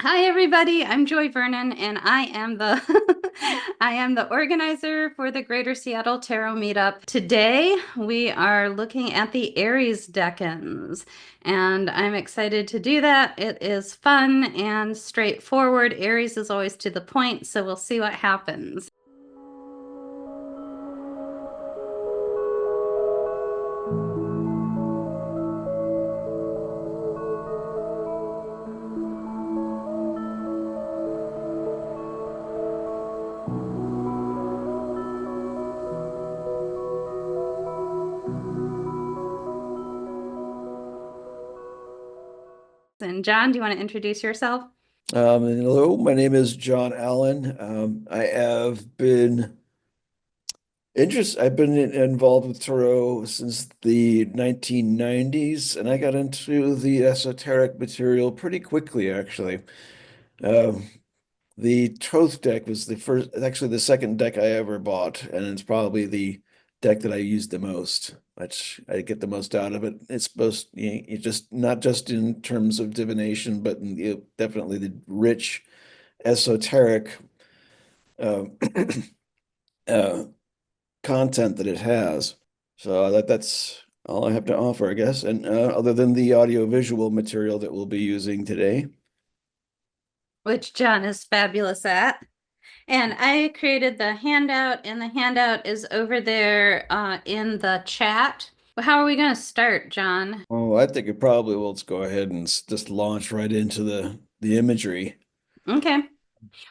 Hi everybody, I'm Joy Vernon and I am the I am the organizer for the Greater Seattle Tarot Meetup. Today we are looking at the Aries Decans and I'm excited to do that. It is fun and straightforward. Aries is always to the point, so we'll see what happens. And John, do you want to introduce yourself? Hello, my name is John Allen. I have been involved with tarot since the 1990s, and I got into the esoteric material pretty quickly, actually. Um, the Thoth deck was actually the second deck I ever bought, and it's probably the deck that I use the most, which I get the most out of it. It's supposed you just not just in terms of divination, but definitely the rich esoteric uh, uh, content that it has. So that's all I have to offer, I guess. And other than the audio-visual material that we'll be using today. Which John is fabulous at. And I created the handout, and the handout is over there in the chat. Well, how are we going to start, John? Oh, I think it probably will. Let's go ahead and just launch right into the imagery. Okay.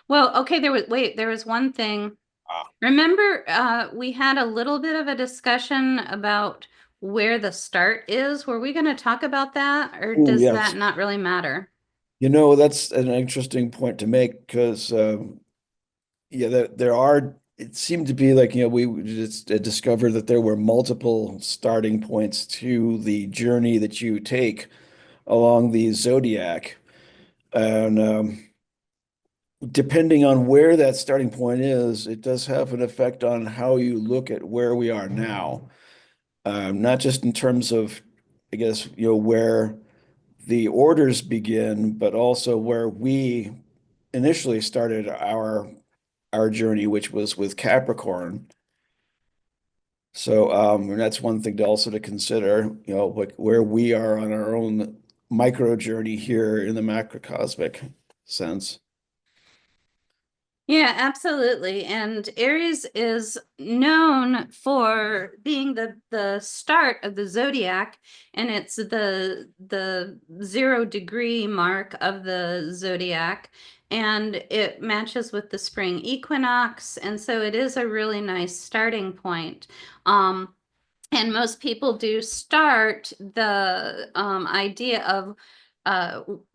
Well, okay, there was one thing. Ah. Remember, we had a little bit of a discussion about where the start is. Were we going to talk about that, or Oh, does that yes. not really matter? That's an interesting point to make because yeah, it seemed to be like, we just discovered that there were multiple starting points to the journey that you take along the zodiac. And depending on where that starting point is, it does have an effect on how you look at where we are now. Not just in terms of, I guess, where the orders begin, but also where we initially started our journey, which was with Capricorn. So that's one thing to also to consider, like where we are on our own micro journey here in the macrocosmic sense. Yeah, absolutely. And Aries is known for being the start of the zodiac, and it's the 0 degree mark of the zodiac, and it matches with the spring equinox, and so it is a really nice starting point. Um, and most people do start the idea of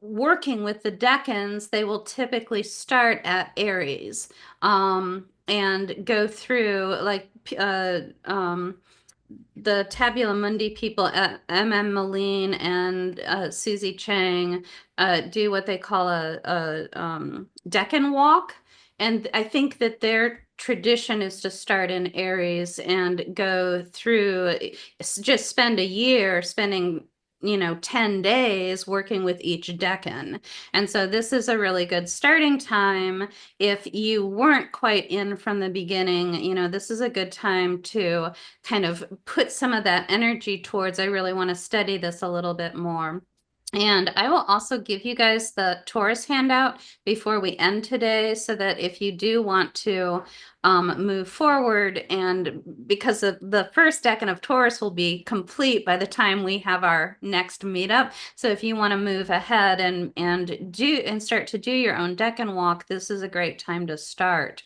working with the decans. They will typically start at Aries and go through like the Tabula Mundi people at M.M. Moline and Susie Chang do what they call a Decan walk. And I think that their tradition is to start in Aries and go through, just spend a year spending 10 days working with each decan. And so this is a really good starting time. If you weren't quite in from the beginning, this is a good time to kind of put some of that energy towards, I really want to study this a little bit more. And I will also give you guys the Taurus handout before we end today so that if you do want to move forward, and because the first decan of Taurus will be complete by the time we have our next meetup. So if you want to move ahead and start to do your own decan walk, this is a great time to start.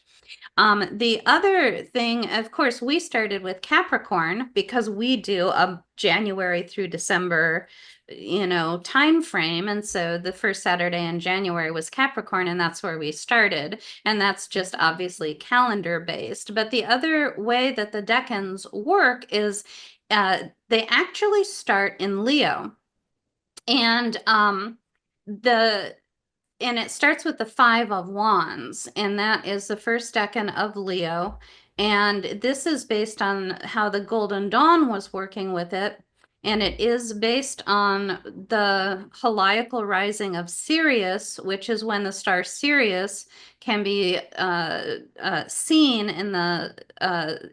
The other thing, of course, we started with Capricorn because we do a January through December, time frame. And so the first Saturday in January was Capricorn, and that's where we started. And that's just obviously calendar based. But the other way that the decans work is they actually start in Leo. And the and it starts with the Five of Wands, and that is the first decan of Leo. And this is based on how the Golden Dawn was working with it. and it is based on the heliacal rising of Sirius, which is when the star Sirius can be seen in the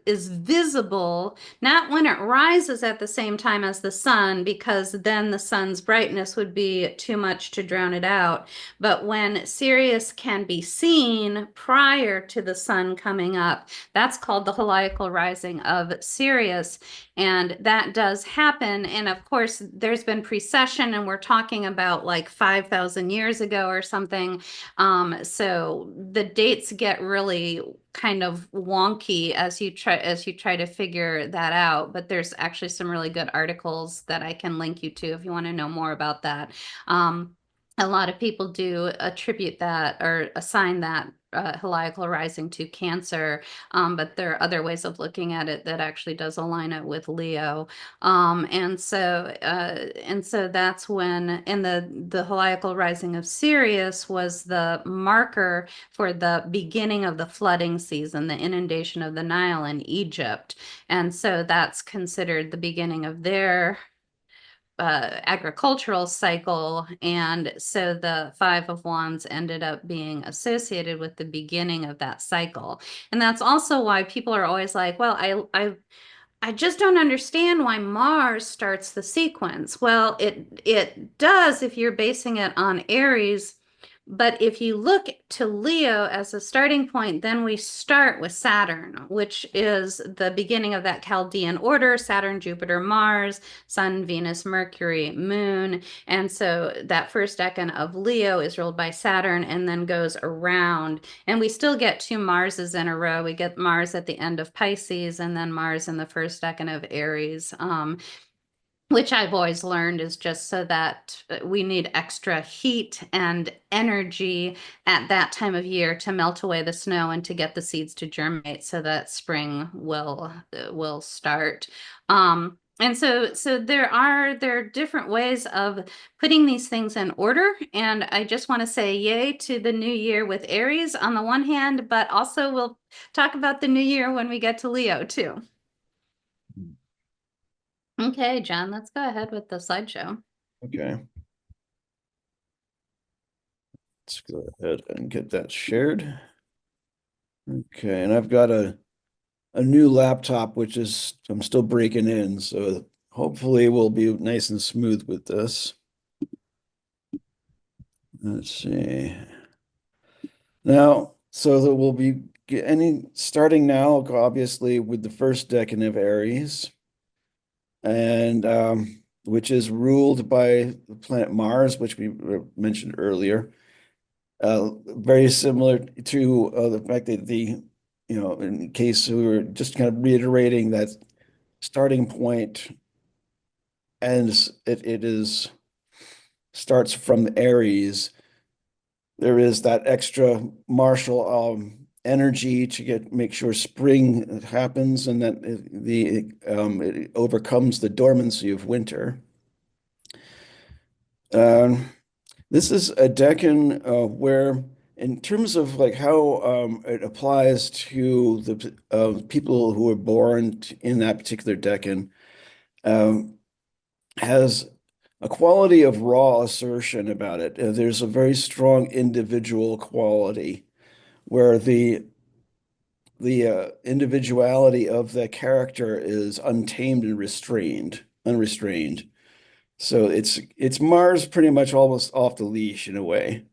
is visible, not when it rises at the same time as the sun, because then the sun's brightness would be too much to drown it out. But when Sirius can be seen prior to the sun coming up, that's called the heliacal rising of Sirius. And that does happen. And of course, there's been precession, and we're talking about like 5,000 years ago or something. So the dates get really kind of wonky as you try to figure that out. But there's actually some really good articles that I can link you to if you want to know more about that. A lot of people do attribute that or assign that heliacal rising to Cancer, but there are other ways of looking at it that actually does align it with Leo. And so that's when, and the heliacal rising of Sirius was the marker for the beginning of the flooding season, the inundation of the Nile in Egypt. And so that's considered the beginning of their agricultural cycle. And so the Five of Wands ended up being associated with the beginning of that cycle. And that's also why people are always like, well, I just don't understand why Mars starts the sequence. Well, it does if you're basing it on Aries, but if you look to Leo as a starting point, then we start with Saturn, which is the beginning of that Chaldean order: Saturn, Jupiter, Mars, Sun, Venus, Mercury, Moon. And so that first decan of Leo is ruled by Saturn and then goes around. And we still get two Marses in a row. We get Mars at the end of Pisces and then Mars in the first decan of Aries. Which I've always learned is just so that we need extra heat and energy at that time of year to melt away the snow and to get the seeds to germinate so that spring will start. And so there are different ways of putting these things in order. And I just want to say yay to the new year with Aries on the one hand, but also we'll talk about the new year when we get to Leo too. Okay, John, let's go ahead with the slideshow. Okay. Let's go ahead and get that shared. Okay, and I've got a new laptop, which is I'm still breaking in, so hopefully we'll be nice and smooth with this. Let's see. Now, so that we'll be starting now, obviously, with the first decan of Aries, and which is ruled by the planet Mars, which we mentioned earlier. Very similar to the fact that in case we were just kind of reiterating that starting point, and it is starts from Aries. There is that extra martial energy to make sure spring happens and that it overcomes the dormancy of winter. This is a decan where, in terms of like how it applies to the people who are born in that particular decan, um, has a quality of raw assertion about it. There's a very strong individual quality where the individuality of the character is untamed and unrestrained. So it's Mars pretty much almost off the leash in a way.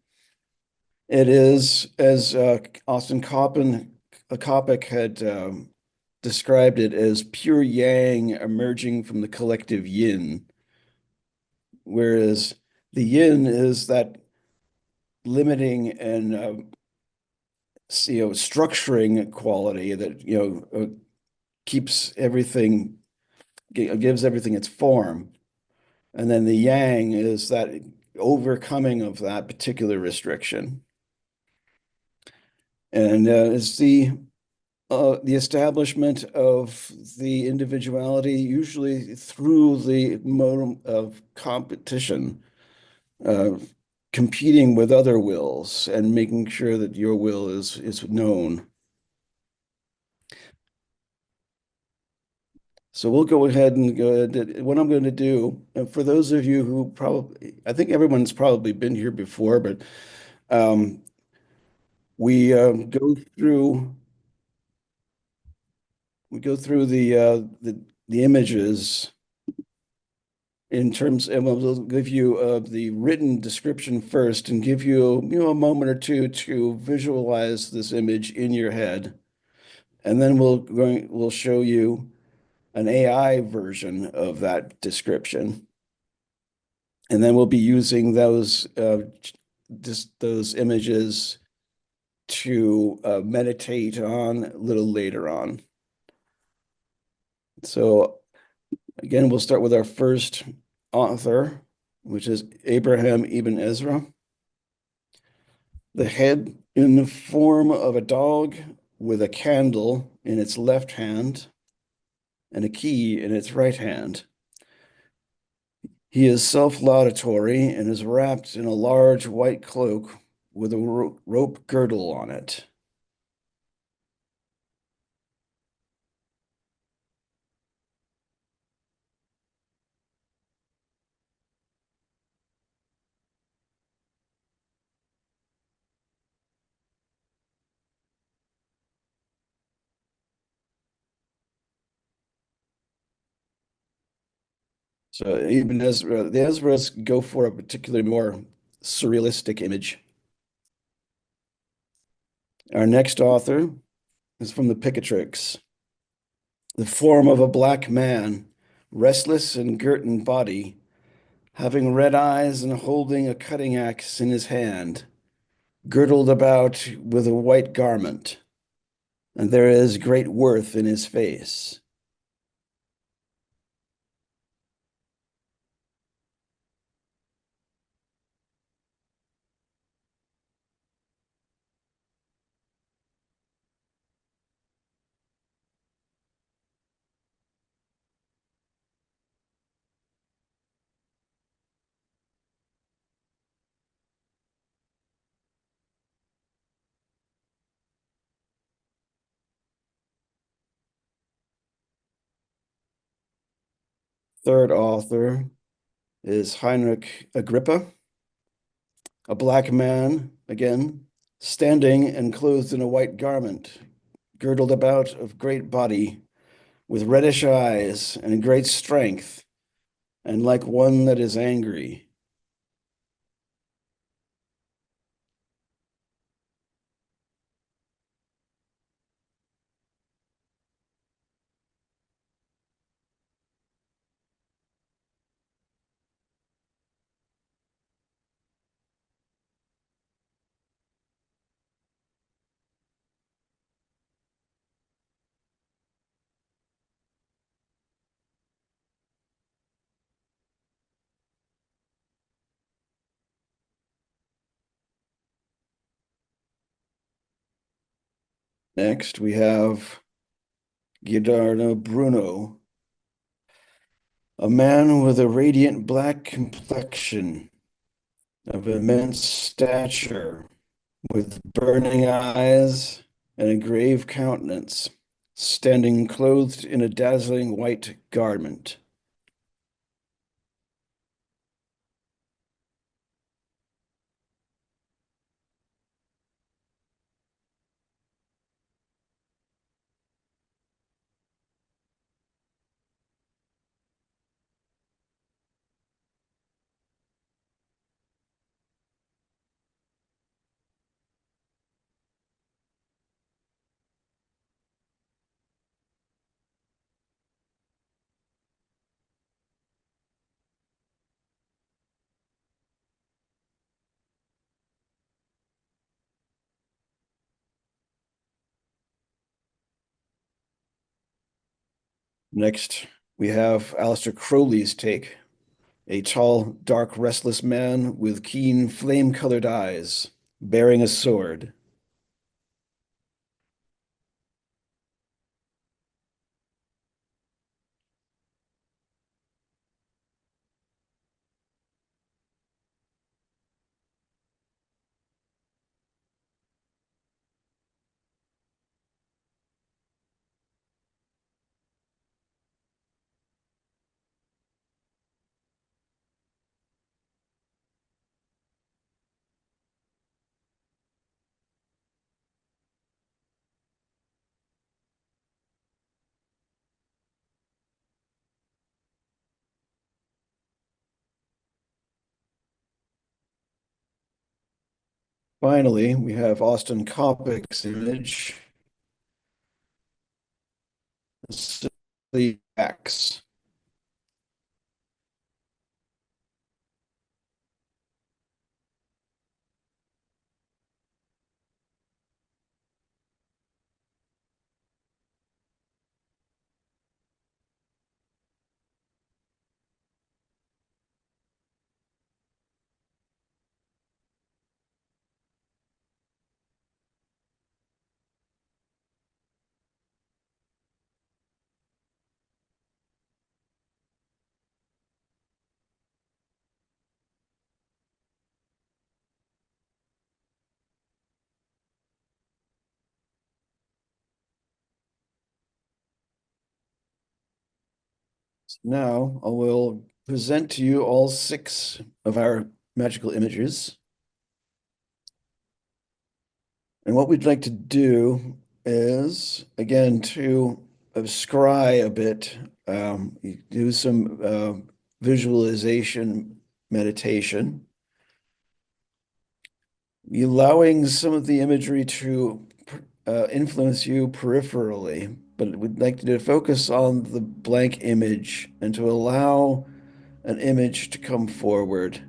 It is, as Austin Coppock had described it, as pure yang emerging from the collective yin, whereas the yin is that limiting and structuring quality that keeps everything, gives everything its form. And then the yang is that overcoming of that particular restriction. And it's the establishment of the individuality, usually through the mode of competition, uh, competing with other wills and making sure that your will is known. So we'll go ahead and go. What I'm going to do, and for those of you who probably, I think everyone's probably been here before, but um, we go through the images in terms, and we'll give you the written description first, and give you a moment or two to visualize this image in your head, and then we'll show you an AI version of that description. And then we'll be using those images to meditate on a little later on. So again, we'll start with our first author, which is Abraham Ibn Ezra. The head in the form of a dog with a candle in its left hand and a key in its right hand. He is self-laudatory and is wrapped in a large white cloak with a rope girdle on it. So even Ezra, the Ezras go for a particularly more surrealistic image. Our next author is from the Picatrix. The form of a black man, restless and girt in body, having red eyes and holding a cutting axe in his hand, girdled about with a white garment, and there is great worth in his face. Third author is Heinrich Agrippa, a black man, again, standing and clothed in a white garment, girdled about of great body, with reddish eyes and great strength, and like one that is angry. Next, we have Giordano Bruno, a man with a radiant black complexion, of immense stature, with burning eyes and a grave countenance, standing clothed in a dazzling white garment. Next, we have Aleister Crowley's take, a tall, dark, restless man with keen, flame-colored eyes, bearing a sword. Finally, we have Austin Coppock's image, the X. Now I will present to you all six of our magical images. And what we'd like to do is, again, to scry a bit, do some visualization meditation, allowing some of the imagery to influence you peripherally, but we'd like to focus on the blank image and to allow an image to come forward.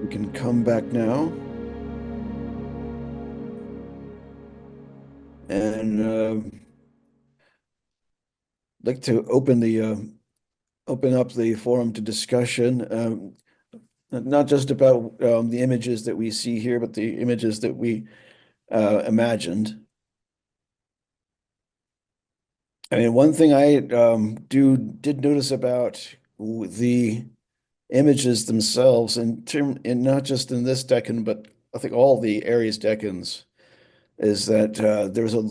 We can come back now and like to open up the forum to discussion, not just about the images that we see here, but the images that we imagined. I mean, one thing I did notice about the images themselves, in not just in this decan, but I think all the Aries decans, is that there's a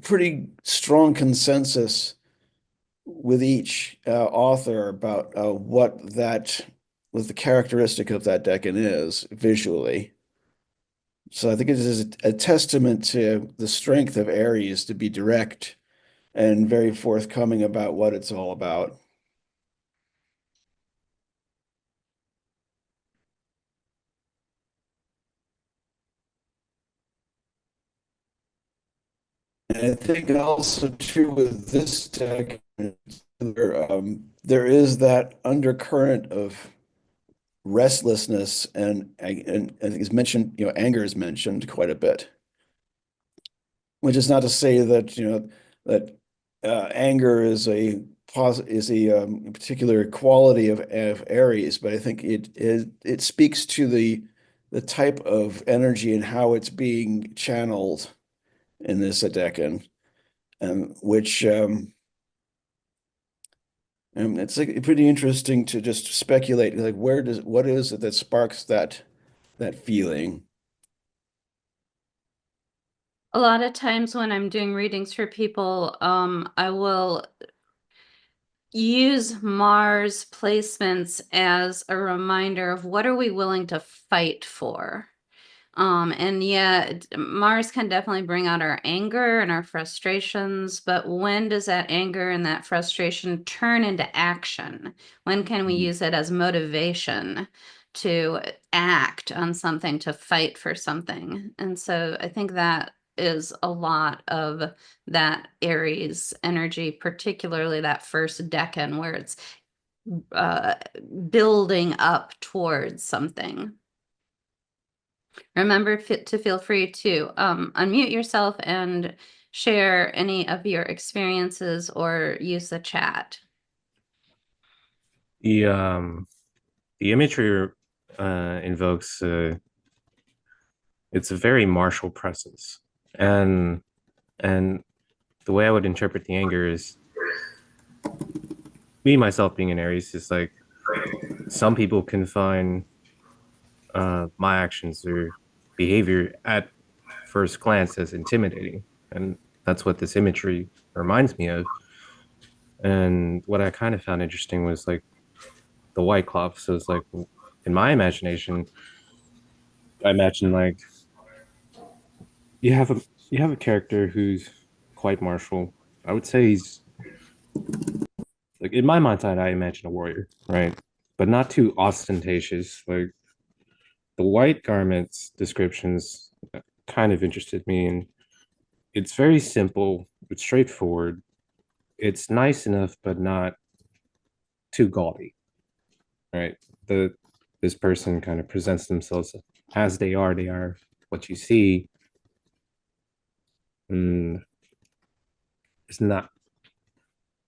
pretty strong consensus with each author about what the characteristic of that decan is visually. So I think it is a testament to the strength of Aries to be direct and very forthcoming about what it's all about. And I think also true with this deck, there is that undercurrent of restlessness and I think it's mentioned, anger is mentioned quite a bit, which is not to say that, that anger is a particular quality of Aries, but I think it speaks to the type of energy and how it's being channeled in this Decan, which it's like pretty interesting to just speculate, like what is it that sparks that feeling? A lot of times when I'm doing readings for people, I will use Mars placements as a reminder of what are we willing to fight for. And yeah, Mars can definitely bring out our anger and our frustrations, but when does that anger and that frustration turn into action? When can we use it as motivation to act on something, to fight for something? And so I think that is a lot of that Aries energy, particularly that first decan where it's uh, building up towards something. Remember to feel free to unmute yourself and share any of your experiences or use the chat. The the imagery invokes it's a very martial presence, and and the way I would interpret the anger is me myself being an Aries is like some people can find my actions or behavior at first glance as intimidating, and that's what this imagery reminds me of. And what I kind of found interesting was like the white cloth. So it's like in my imagination, I imagine like you have a you have a character who's quite martial. I would say he's like in my mind's eye, I imagine a warrior, right? But not too ostentatious. Like the white garments descriptions kind of interested me, and it's very simple, it's straightforward, it's nice enough, but not too gaudy, right? The this person kind of presents themselves as they are what you see, and it's not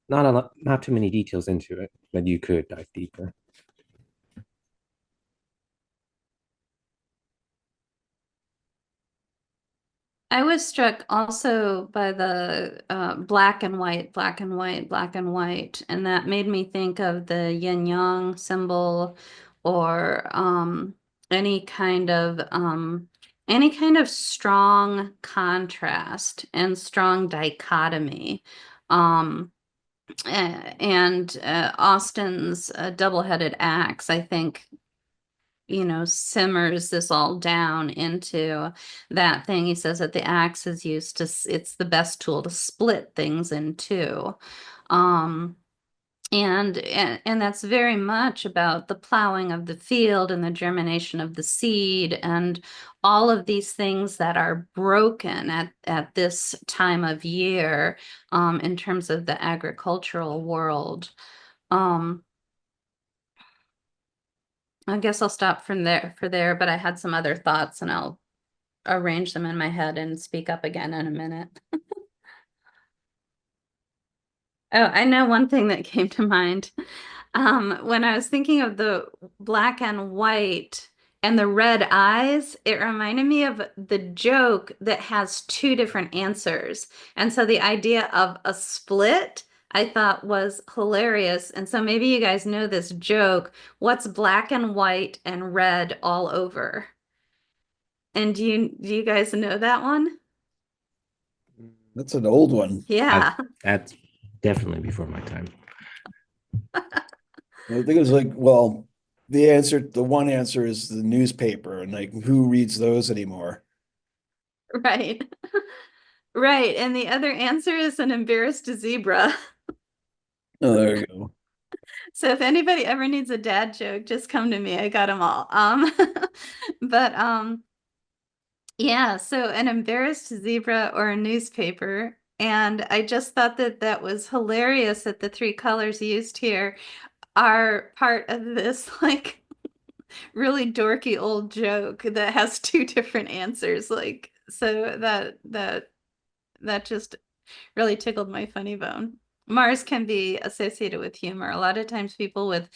a lot, not too many details into it, but you could dive deeper. I was struck also by the black and white, black and white, black and white, and that made me think of the yin yang symbol or any kind of strong contrast and strong dichotomy. Um, and Austin's double-headed axe, I think, simmers this all down into that thing. He says that the axe is used to, it's the best tool to split things in two. Um, and that's very much about the plowing of the field and the germination of the seed and all of these things that are broken at this time of year in terms of the agricultural world. Um, I guess I'll stop from there, but I had some other thoughts and I'll arrange them in my head and speak up again in a minute. Oh, I know one thing that came to mind. When I was thinking of the black and white and the red eyes, it reminded me of the joke that has two different answers. And so the idea of a split, I thought was hilarious. And so maybe you guys know this joke. What's black and white and red all over? And do you guys know that one? That's an old one. Yeah, That's definitely before my time. I think it was like, well, the one answer is the newspaper, and like who reads those anymore? right. Right. And the other answer is an embarrassed zebra. Oh, there you go. So if anybody ever needs a dad joke, just come to me. I got them all. But yeah, so an embarrassed zebra or a newspaper. And I just thought that that was hilarious that the three colors used here are part of this like really dorky old joke that has two different answers. Like, so that just really tickled my funny bone. Mars can be associated with humor. A lot of times people with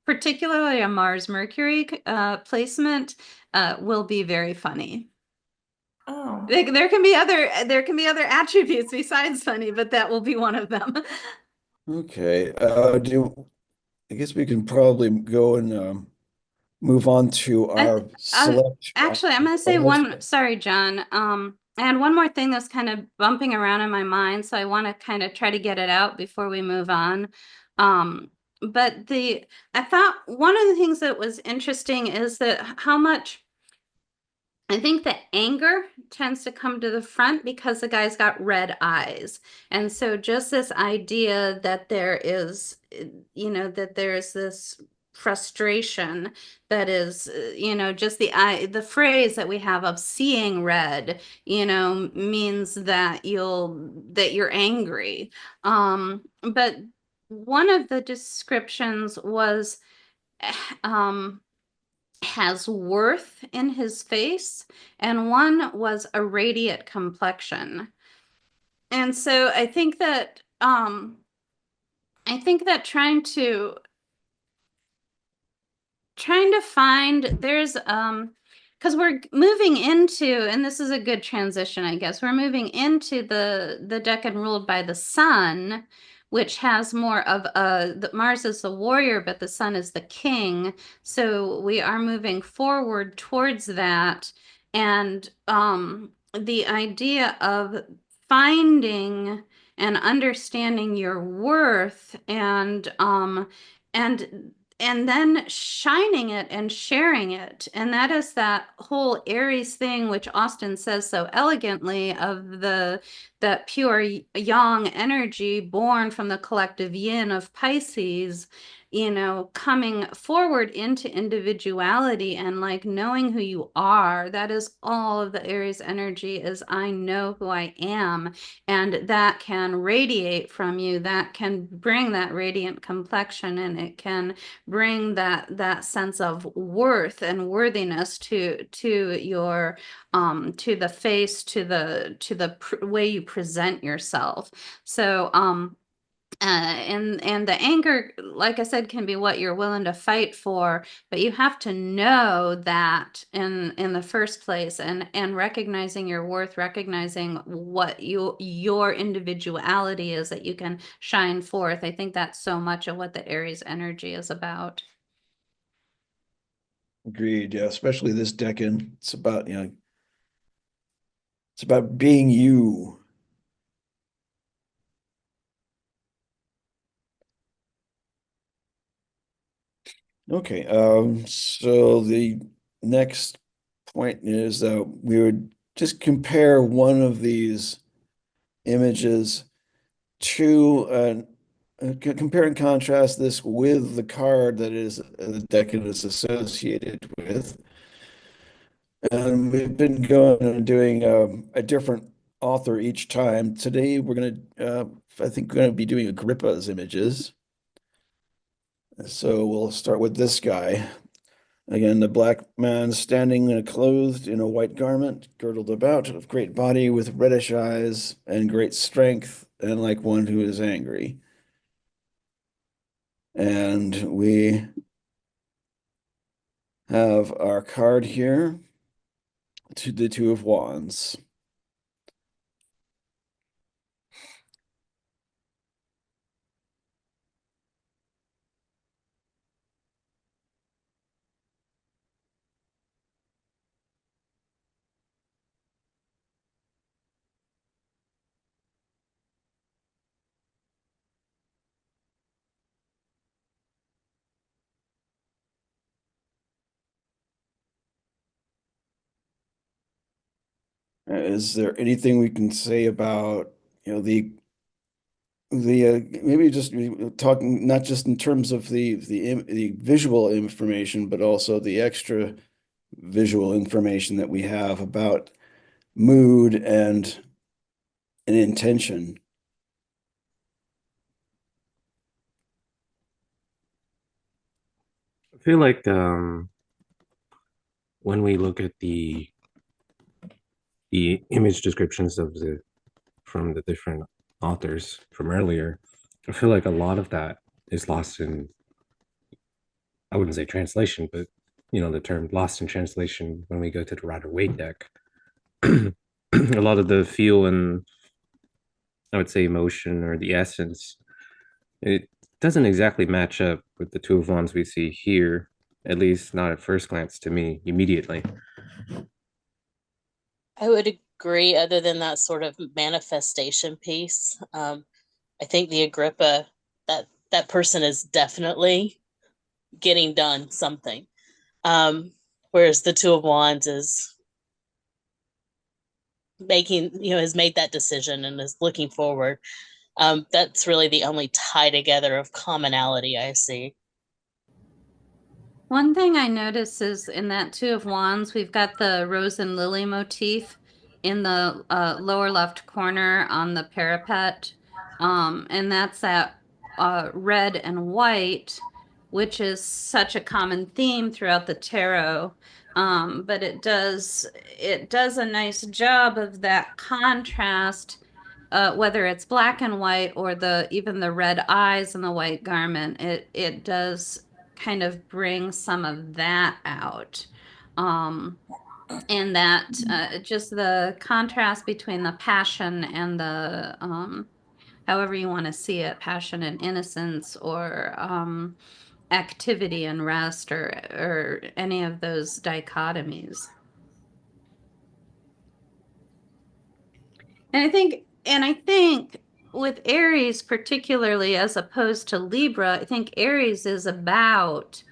particularly a Mars Mercury placement, will be very funny. Oh, There can be other attributes besides funny, but that will be one of them. Okay. I guess we can probably go and move on to our select. Actually, I'm gonna say sorry, John. I had one more thing that's kind of bumping around in my mind, so I want to kind of try to get it out before we move on. But I thought one of the things that was interesting is that how much I think that anger tends to come to the front because the guy's got red eyes. And so just this idea that there is, that there's this frustration that is, just the phrase that we have of seeing red, means that you're angry. But one of the descriptions was, um, has worth in his face, and one was a radiant complexion. And so I think that trying to find there's because we're moving into, and this is a good transition, I guess, we're moving into the Decan ruled by the sun, which has more of Mars is the warrior, but the sun is the king. So we are moving forward towards that. And the idea of finding and understanding your worth and and then shining it and sharing it. And that is that whole Aries thing, which Austin says so elegantly, of that pure yang energy born from the collective yin of Pisces, coming forward into individuality and like knowing who you are. That is all of the Aries energy, is I know who I am. And that can radiate from you, that can bring that radiant complexion, and it can bring that sense of worth and worthiness to your to the face, to the way you present yourself. So and the anger, like I said, can be what you're willing to fight for, but you have to know that in the first place, and recognizing your worth, recognizing what your individuality is, that you can shine forth. I think that's so much of what the Aries energy is about. Agreed. Yeah, especially this Decan. It's about being you. Okay. So the next point is that we would just compare one of these images to compare and contrast this with the card that is the Decan is associated with. And we've been going and doing a different author each time. Today we're I think we're going to be doing Agrippa's images. So we'll start with this guy. Again, the black man standing clothed in a white garment, girdled about, of great body, with reddish eyes and great strength, and like one who is angry. And we have our card here, to the Two of Wands. Is there anything we can say about, the maybe just talking not just in terms of the visual information, but also the extra visual information that we have about mood and an intention. I feel like when we look at the image descriptions from the different authors from earlier, I feel like a lot of that is lost in I wouldn't say translation, but the term lost in translation when we go to the Rider Waite deck. A lot of the feel and I would say emotion or the essence, it doesn't exactly match up with the Two of Wands we see here, at least not at first glance to me immediately. I would agree, other than that sort of manifestation piece. I think the Agrippa, that person is definitely getting done something. Whereas the Two of Wands is has made that decision and is looking forward. That's really the only tie together of commonality I see. One thing I notice is in that Two of Wands, we've got the rose and lily motif in the lower left corner on the parapet. And that's that red and white, which is such a common theme throughout the tarot. But it does a nice job of that contrast, whether it's black and white or even the red eyes and the white garment. It does kind of bring some of that out. And that just the contrast between the passion and the however you want to see it, passion and innocence, or activity and rest, or any of those dichotomies. And I think with Aries particularly, as opposed to Libra, I think Aries is about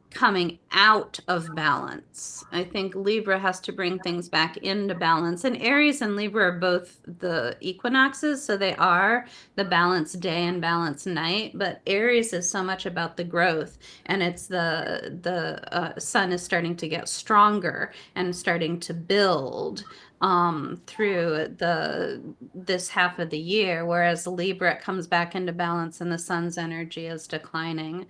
coming out of balance. I think Libra has to bring things back into balance. And Aries and Libra are both the equinoxes, so they are the balanced day and balanced night. But Aries is so much about the growth, and it's the sun is starting to get stronger and starting to build through this half of the year, whereas Libra comes back into balance and the sun's energy is declining.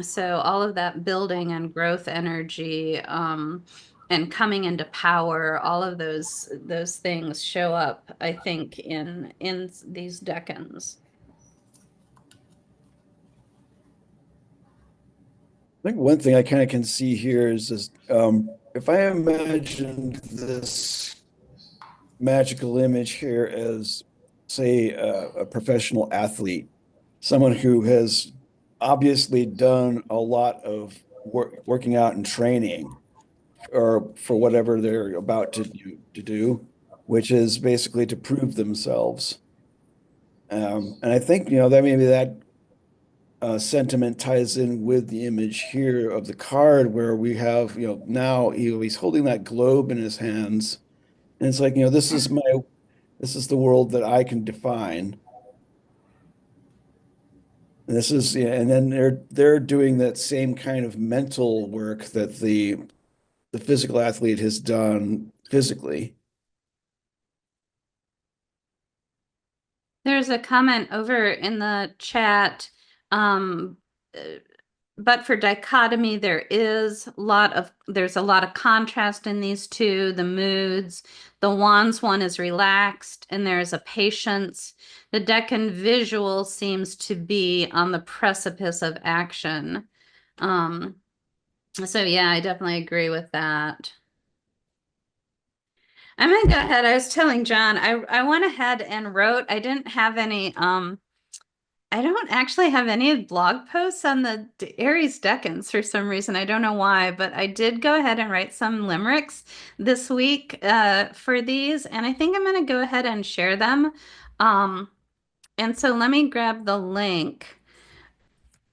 So all of that building and growth energy, and coming into power, all of those things show up, I think, in these decans. I think one thing I kind of can see here is this, if I imagined this magical image here as, say, a professional athlete, someone who has obviously done a lot of working out and training, or for whatever they're about to do, which is basically to prove themselves. And I think, that maybe that sentiment ties in with the image here of the card where we have, now he's holding that globe in his hands. And it's like, this is the world that I can define. And this is, yeah, and then they're doing that same kind of mental work that the physical athlete has done physically. There's a comment over in the chat. Um, uh, but for dichotomy, there's a lot of contrast in these two, the moods. The wands one is relaxed and there's a patience. The Decan visual seems to be on the precipice of action. So yeah, I definitely agree with that. I'm gonna go ahead. I was telling John, I went ahead and wrote, I don't actually have any blog posts on the Aries Decans for some reason. I don't know why, but I did go ahead and write some limericks this week for these, and I think I'm going to go ahead and share them. And so let me grab the link.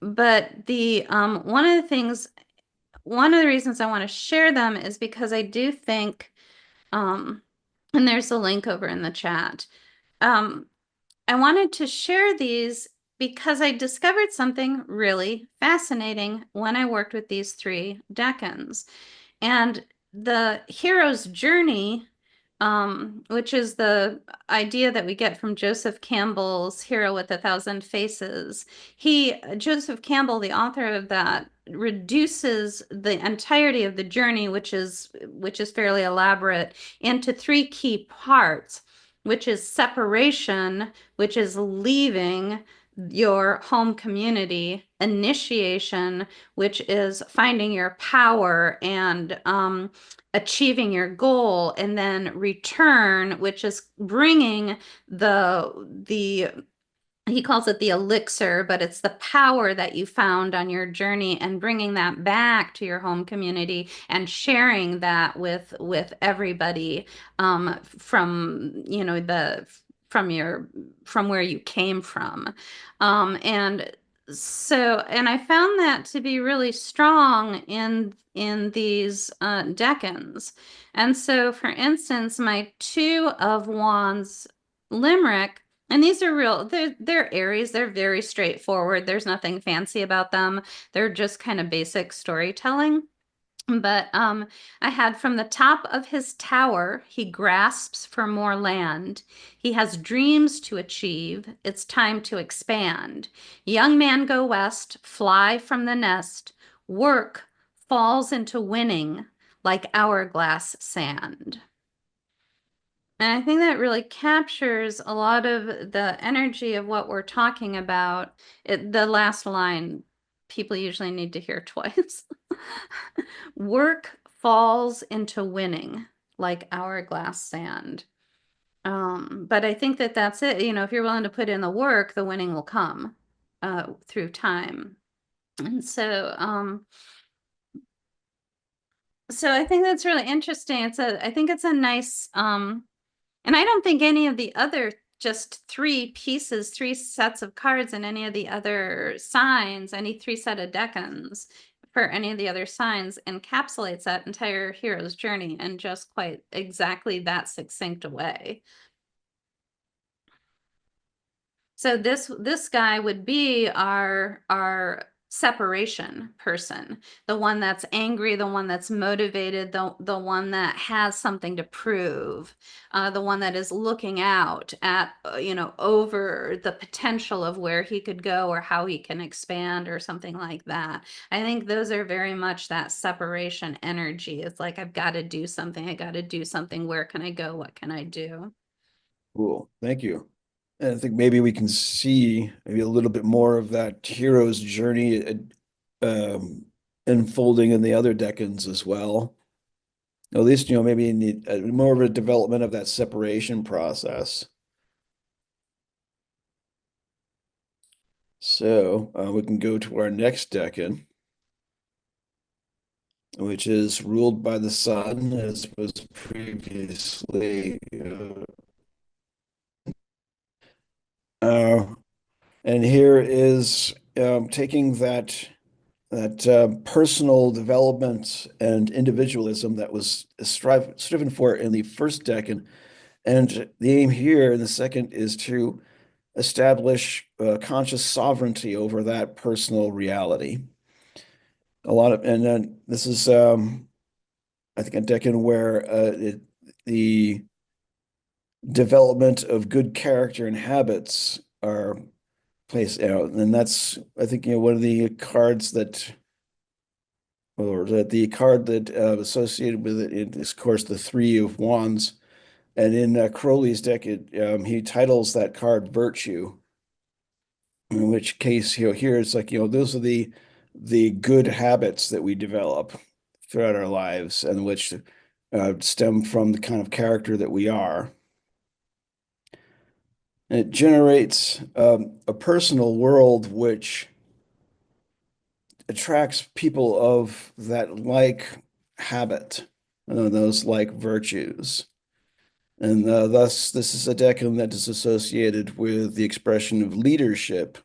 But the one of the reasons I want to share them is because I do think, and there's a link over in the chat. I wanted to share these because I discovered something really fascinating when I worked with these three decans. And the hero's journey, which is the idea that we get from Joseph Campbell's Hero with a Thousand Faces. Joseph Campbell, the author of that, reduces the entirety of the journey, which is fairly elaborate, into three key parts, which is separation, which is leaving your home community, initiation, which is finding your power and achieving your goal, and then return, which is bringing the he calls it the elixir, but it's the power that you found on your journey, and bringing that back to your home community and sharing that with everybody, from from where you came from. And I found that to be really strong in these decans. And so, for instance, my 2 of Wands Limerick, and these are real, they're Aries, they're very straightforward. There's nothing fancy about them. They're just kind of basic storytelling. But I had, from the top of his tower, he grasps for more land. He has dreams to achieve. It's time to expand. Young man, go west, fly from the nest. Work falls into winning like hourglass sand. And I think that really captures a lot of the energy of what we're talking about. The last line, people usually need to hear twice. Work falls into winning like hourglass sand. But I think that that's it. If you're willing to put in the work, the winning will come through time. And so I think that's really interesting. I think it's a nice, and I don't think any of the other, just 3 sets of cards in any of the other signs, any 3 set of decans for any of the other signs encapsulates that entire hero's journey in just quite exactly that succinct a way. So this guy would be our separation person, the one that's angry, the one that's motivated, the one that has something to prove, the one that is looking out at over the potential of where he could go or how he can expand or something like that. I think those are very much that separation energy. It's like, I've got to do something. I got to do something. Where can I go? What can I do? Cool. Thank you. And I think maybe we can see maybe a little bit more of that hero's journey unfolding in the other decans as well. At least, maybe you need more of a development of that separation process. So we can go to our next decan, which is ruled by the sun, as was previously. And here is taking that personal development and individualism that was striven for in the first decan, and the aim here in the second is to establish conscious sovereignty over that personal reality. And then this is, I think, a decan where the development of good character and habits are placed out, and that's, I think, one of the cards that, or the card that associated with it is, of course, the 3 of Wands. And in Crowley's deck, he titles that card Virtue. In which case, here it's like, those are the good habits that we develop throughout our lives, and which stem from the kind of character that we are. And it generates a personal world which attracts people of that like habit, those like virtues. And thus, this is a decan that is associated with the expression of leadership,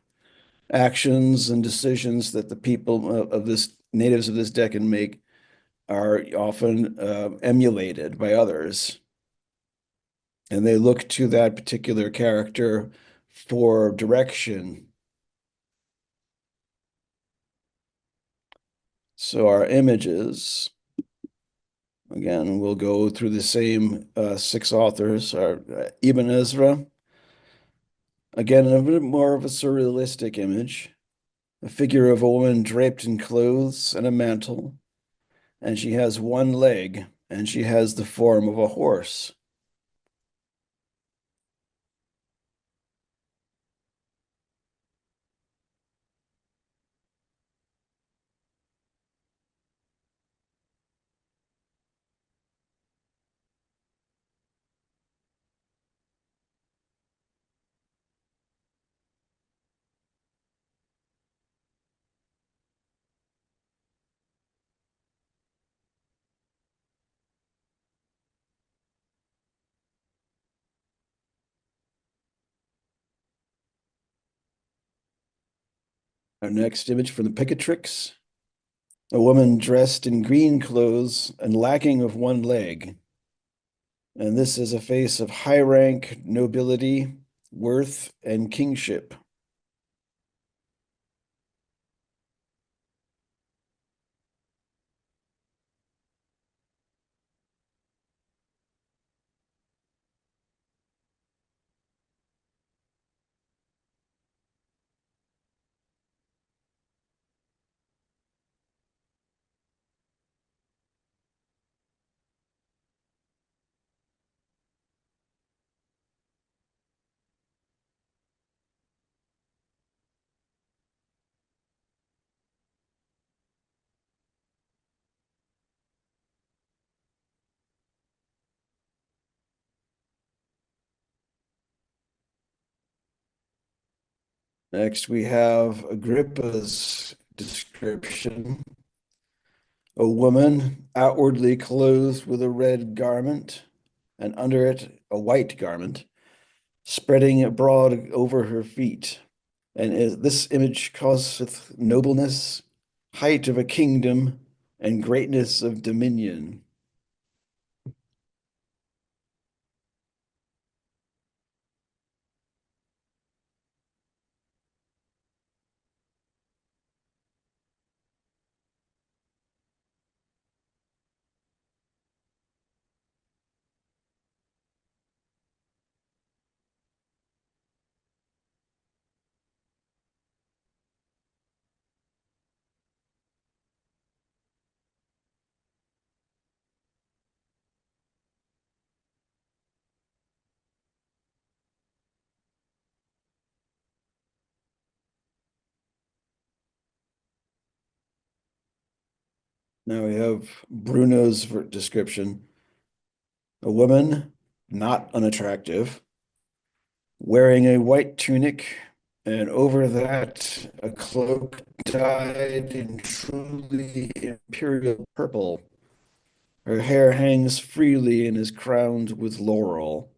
actions and decisions that the people of this, natives of this decan make, are often emulated by others. And they look to that particular character for direction. So our images, again, we'll go through the same 6 authors. Our Ibn Ezra, again, a bit more of a surrealistic image, a figure of a woman draped in clothes and a mantle, and she has one leg, and she has the form of a horse. Our next image from the Picatrix. A woman dressed in green clothes and lacking of one leg. And this is a face of high rank, nobility, worth, and kingship. Next, we have Agrippa's description. A woman outwardly clothed with a red garment, and under it a white garment, spreading abroad over her feet. And this image causeth nobleness, height of a kingdom, and greatness of dominion. Now we have Bruno's description. A woman, not unattractive, wearing a white tunic, and over that a cloak dyed in truly imperial purple. Her hair hangs freely and is crowned with laurel.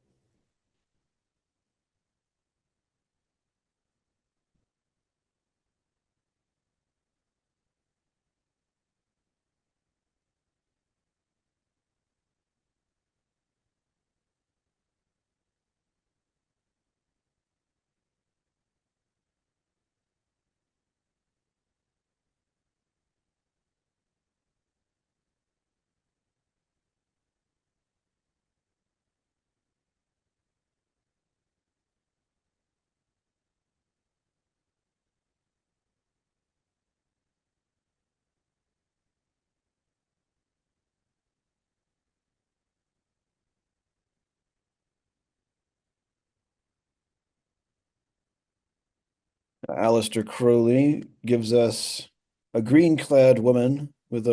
Aleister Crowley gives us a green-clad woman with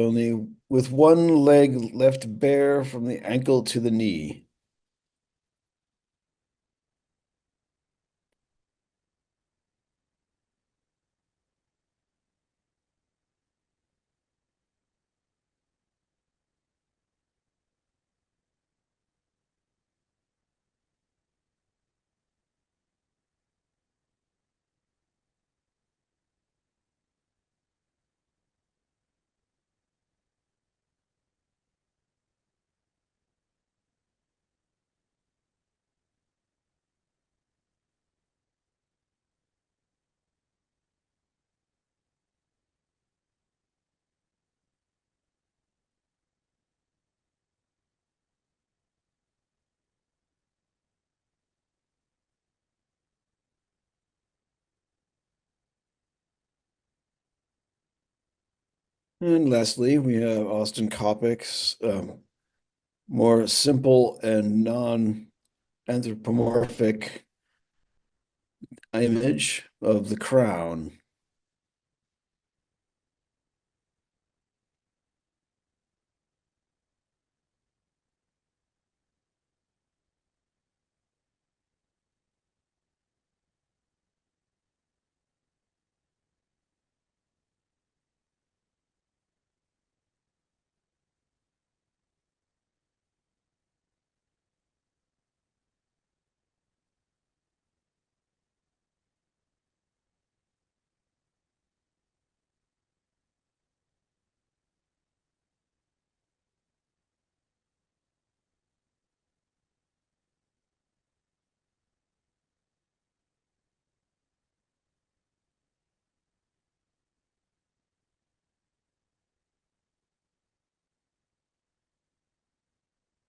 one leg left bare from the ankle to the knee. And lastly, we have Austin Coppock's more simple and non-anthropomorphic image of the crown.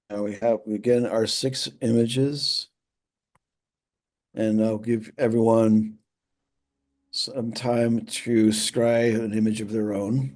Now we have, again, our 6 images. And I'll give everyone some time to scry an image of their own.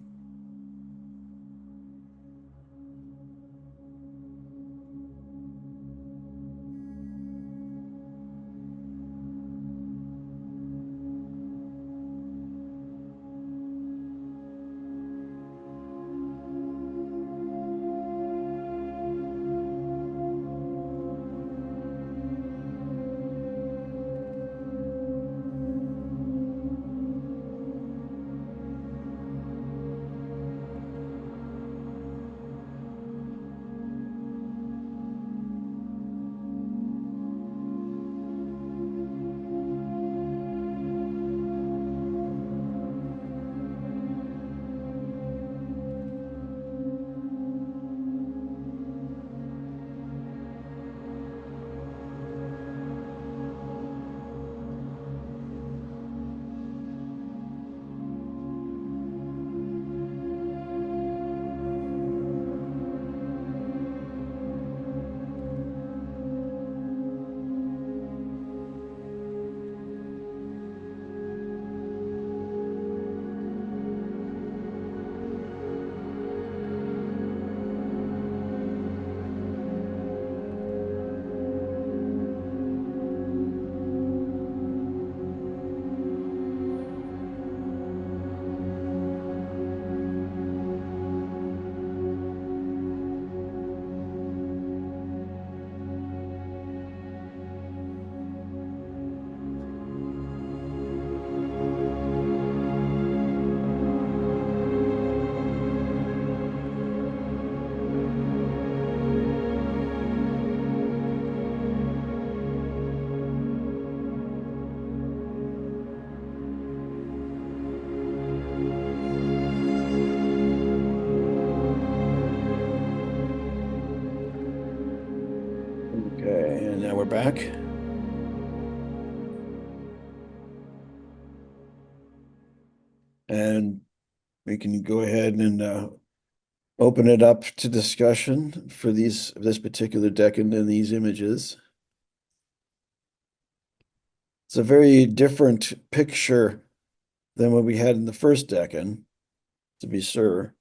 Okay, and now we're back. And we can go ahead and open it up to discussion for this particular decan and these images. It's a very different picture than what we had in the first decan, to be sure.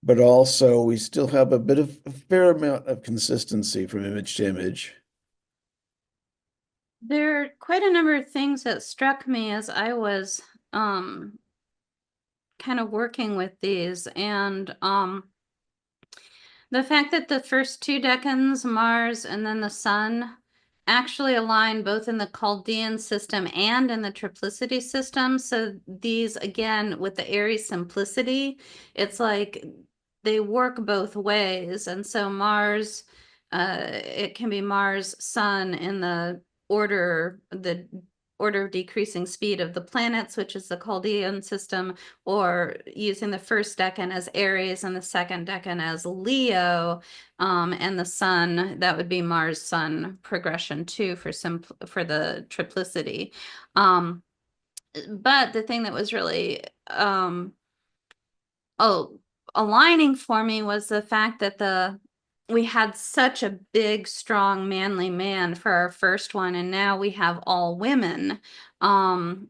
But also we still have a fair amount of consistency from image to image. There are quite a number of things that struck me as I was kind of working with these, and the fact that the first 2 decans, Mars and then the Sun, actually align both in the Chaldean system and in the triplicity system. So these, again, with the Aries simplicity, it's like they work both ways. And so Mars, it can be Mars, Sun in the order of decreasing speed of the planets, which is the Chaldean system, or using the first decan as Aries and the second decan as Leo, and the Sun, that would be Mars Sun progression too for the triplicity. But the thing that was really aligning for me was the fact that we had such a big, strong, manly man for our first one, and now we have all women. And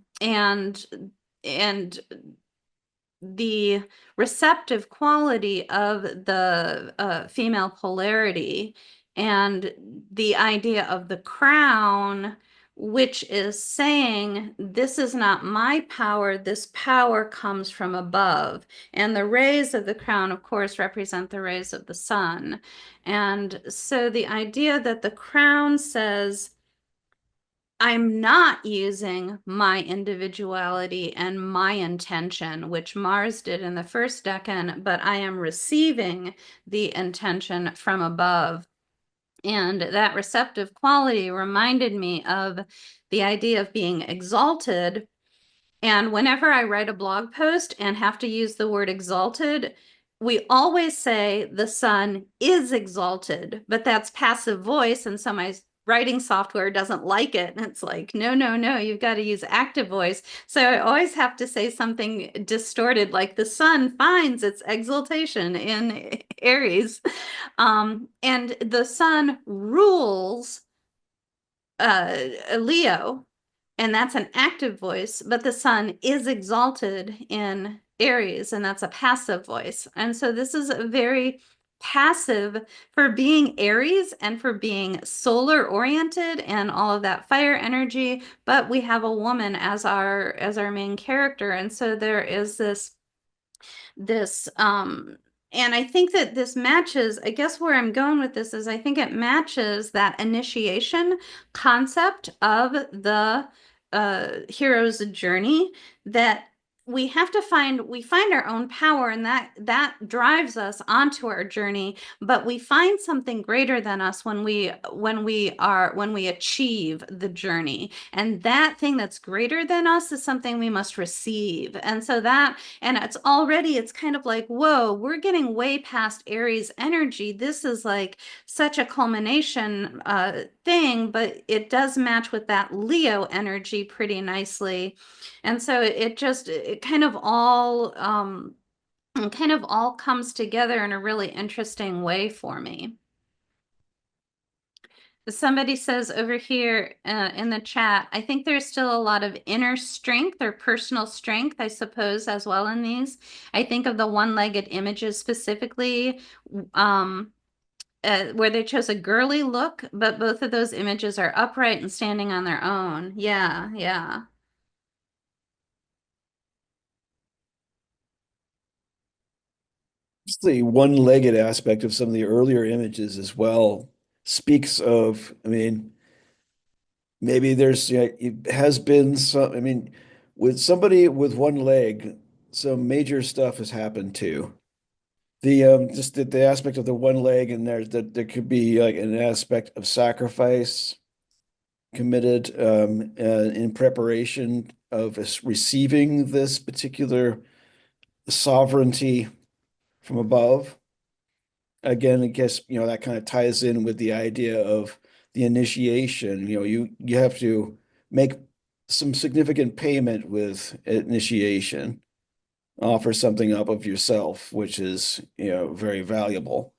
the receptive quality of the female polarity and the idea of the crown, which is saying, this is not my power, this power comes from above. And the rays of the crown, of course, represent the rays of the sun. And so the idea that the crown says, I'm not using my individuality and my intention, which Mars did in the first decan, but I am receiving the intention from above. And that receptive quality reminded me of the idea of being exalted. And whenever I write a blog post and have to use the word exalted, we always say the sun is exalted, but that's passive voice. And so my writing software doesn't like it. And it's like, no, no, no, you've got to use active voice. So I always have to say something distorted, like the sun finds its exaltation in Aries. And the sun rules Leo, and that's an active voice, but the sun is exalted in Aries, and that's a passive voice. And so this is a very passive for being Aries and for being solar oriented and all of that fire energy, but we have a woman as our main character. And so there is this and I think that this matches, I guess where I'm going with this is I think it matches that initiation concept of the hero's journey, that we find our own power, and that drives us onto our journey, but we find something greater than us when we achieve the journey, and that thing that's greater than us is something we must receive. And so that, and it's kind of like, whoa, we're getting way past Aries energy. This is like such a culmination thing, but it does match with that Leo energy pretty nicely. And so it kind of all comes together in a really interesting way for me. Somebody says over here in the chat, I think there's still a lot of inner strength or personal strength, I suppose, as well in these. I think of the one-legged images specifically, where they chose a girly look, but both of those images are upright and standing on their own. Yeah, yeah. The one-legged aspect of some of the earlier images as well speaks of, I mean, maybe it has been some, I mean, with somebody with one leg, some major stuff has happened too. Just the aspect of the one leg, and there could be like an aspect of sacrifice committed in preparation of receiving this particular sovereignty from above. Again, I guess, that kind of ties in with the idea of the initiation. You have to make some significant payment with initiation, offer something up of yourself, which is, very valuable.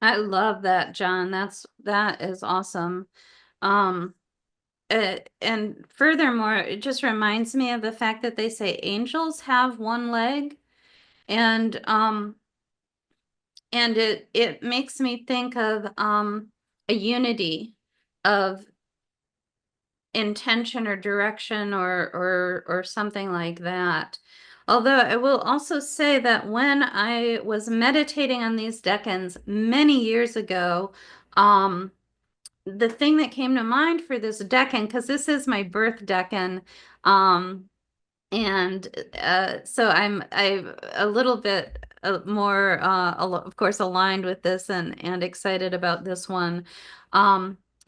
I love that, John. That is awesome. Um, and furthermore, it just reminds me of the fact that they say angels have one leg, and it makes me think of a unity of intention or direction or something like that. Although I will also say that when I was meditating on these decans many years ago, the thing that came to mind for this decan, because this is my birth decan, and so I'm a little bit more of course aligned with this and excited about this one.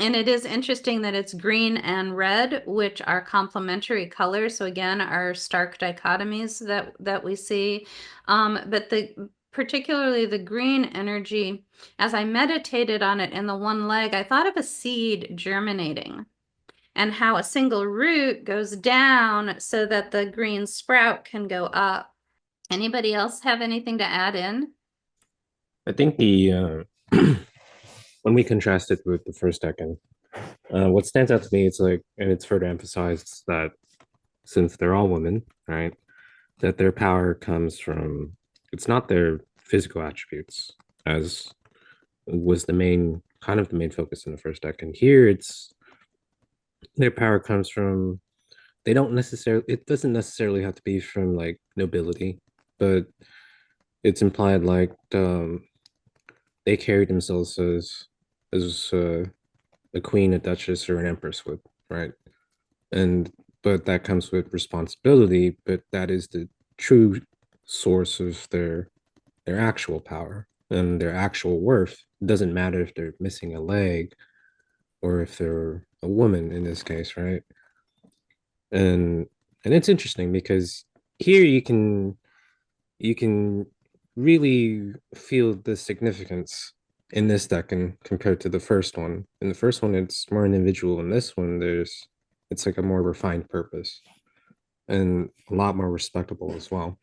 And it is interesting that it's green and red, which are complementary colors. So again, are stark dichotomies that we see. But particularly the green energy, as I meditated on it in the one leg, I thought of a seed germinating, and how a single root goes down so that the green sprout can go up. Anybody else have anything to add in? I think the when we contrast it with the first decan, what stands out to me is like, and it's further emphasized that since they're all women, right, that their power comes from, it's not their physical attributes as was the main focus in the first decan. Here it's their power comes from, it doesn't necessarily have to be from like nobility, but it's implied like they carry themselves as a queen, a duchess, or an empress would, right? And but that comes with responsibility, but that is the true source of their actual power and their actual worth. It doesn't matter if they're missing a leg or if they're a woman in this case, right? And it's interesting because here you can really feel the significance in this Decan compared to the first one. In the first one, it's more individual. In this one, it's like a more refined purpose and a lot more respectable as well.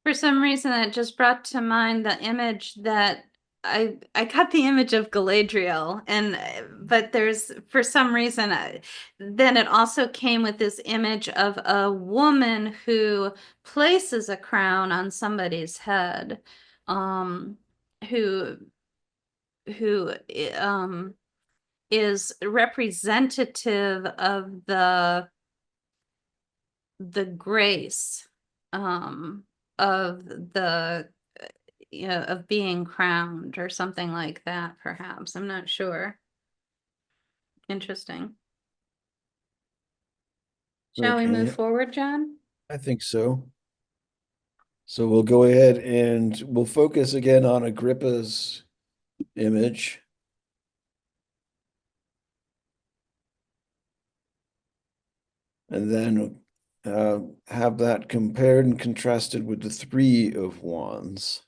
For some reason, that just brought to mind the image that I got the image of Galadriel, and but there's for some reason then it also came with this image of a woman who places a crown on somebody's head, um, who who is representative of the grace of the of being crowned or something like that, perhaps. I'm not sure. Interesting. Shall we move Okay, forward, John? I think so. So we'll go ahead and we'll focus again on Agrippa's image. And then have that compared and contrasted with the Three of Wands.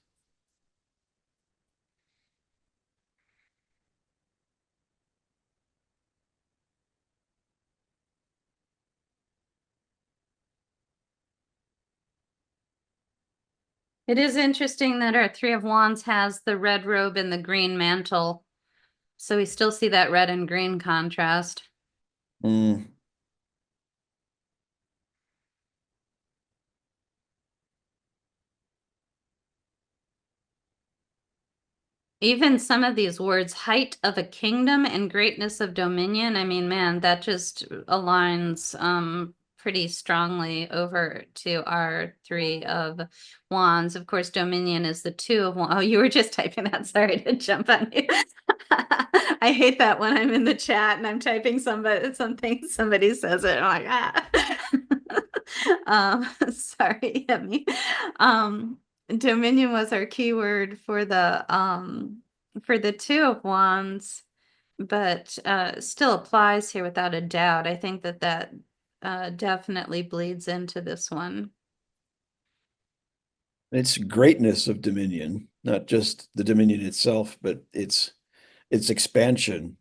It is interesting that our Three of Wands has the red robe and the green mantle. So we still see that red and green contrast. Mm. Even some of these words, height of a kingdom and greatness of dominion. I mean, man, that just aligns pretty strongly over to our Three of Wands. Of course, dominion is the Two of Wands. Oh, you were just typing that. Sorry to jump on you. I hate that when I'm in the chat and I'm typing something somebody says it. I'm like, sorry, Emmy. Dominion was our keyword for the Two of Wands, but still applies here without a doubt. I think that definitely bleeds into this one. It's greatness of dominion, not just the dominion itself, but its expansion.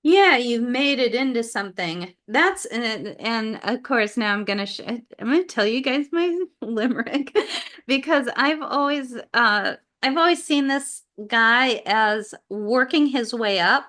Yeah, you've made it into something. That's and of course now I'm gonna tell you guys my limerick because I've always seen this guy as working his way up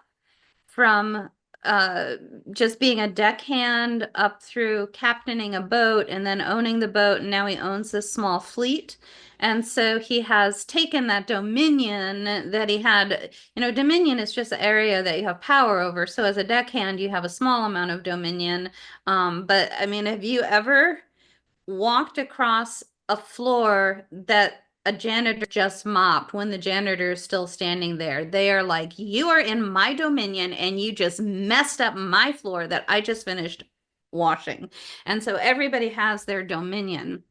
from uh just being a deckhand up through captaining a boat and then owning the boat, and now he owns this small fleet. And so he has taken that dominion that he had. Dominion is just the area that you have power over. So as a deckhand, you have a small amount of dominion. But I mean, have you ever walked across a floor that a janitor just mopped when the janitor is still standing there? They are like, you are in my dominion and you just messed up my floor that I just finished washing. And so everybody has their dominion.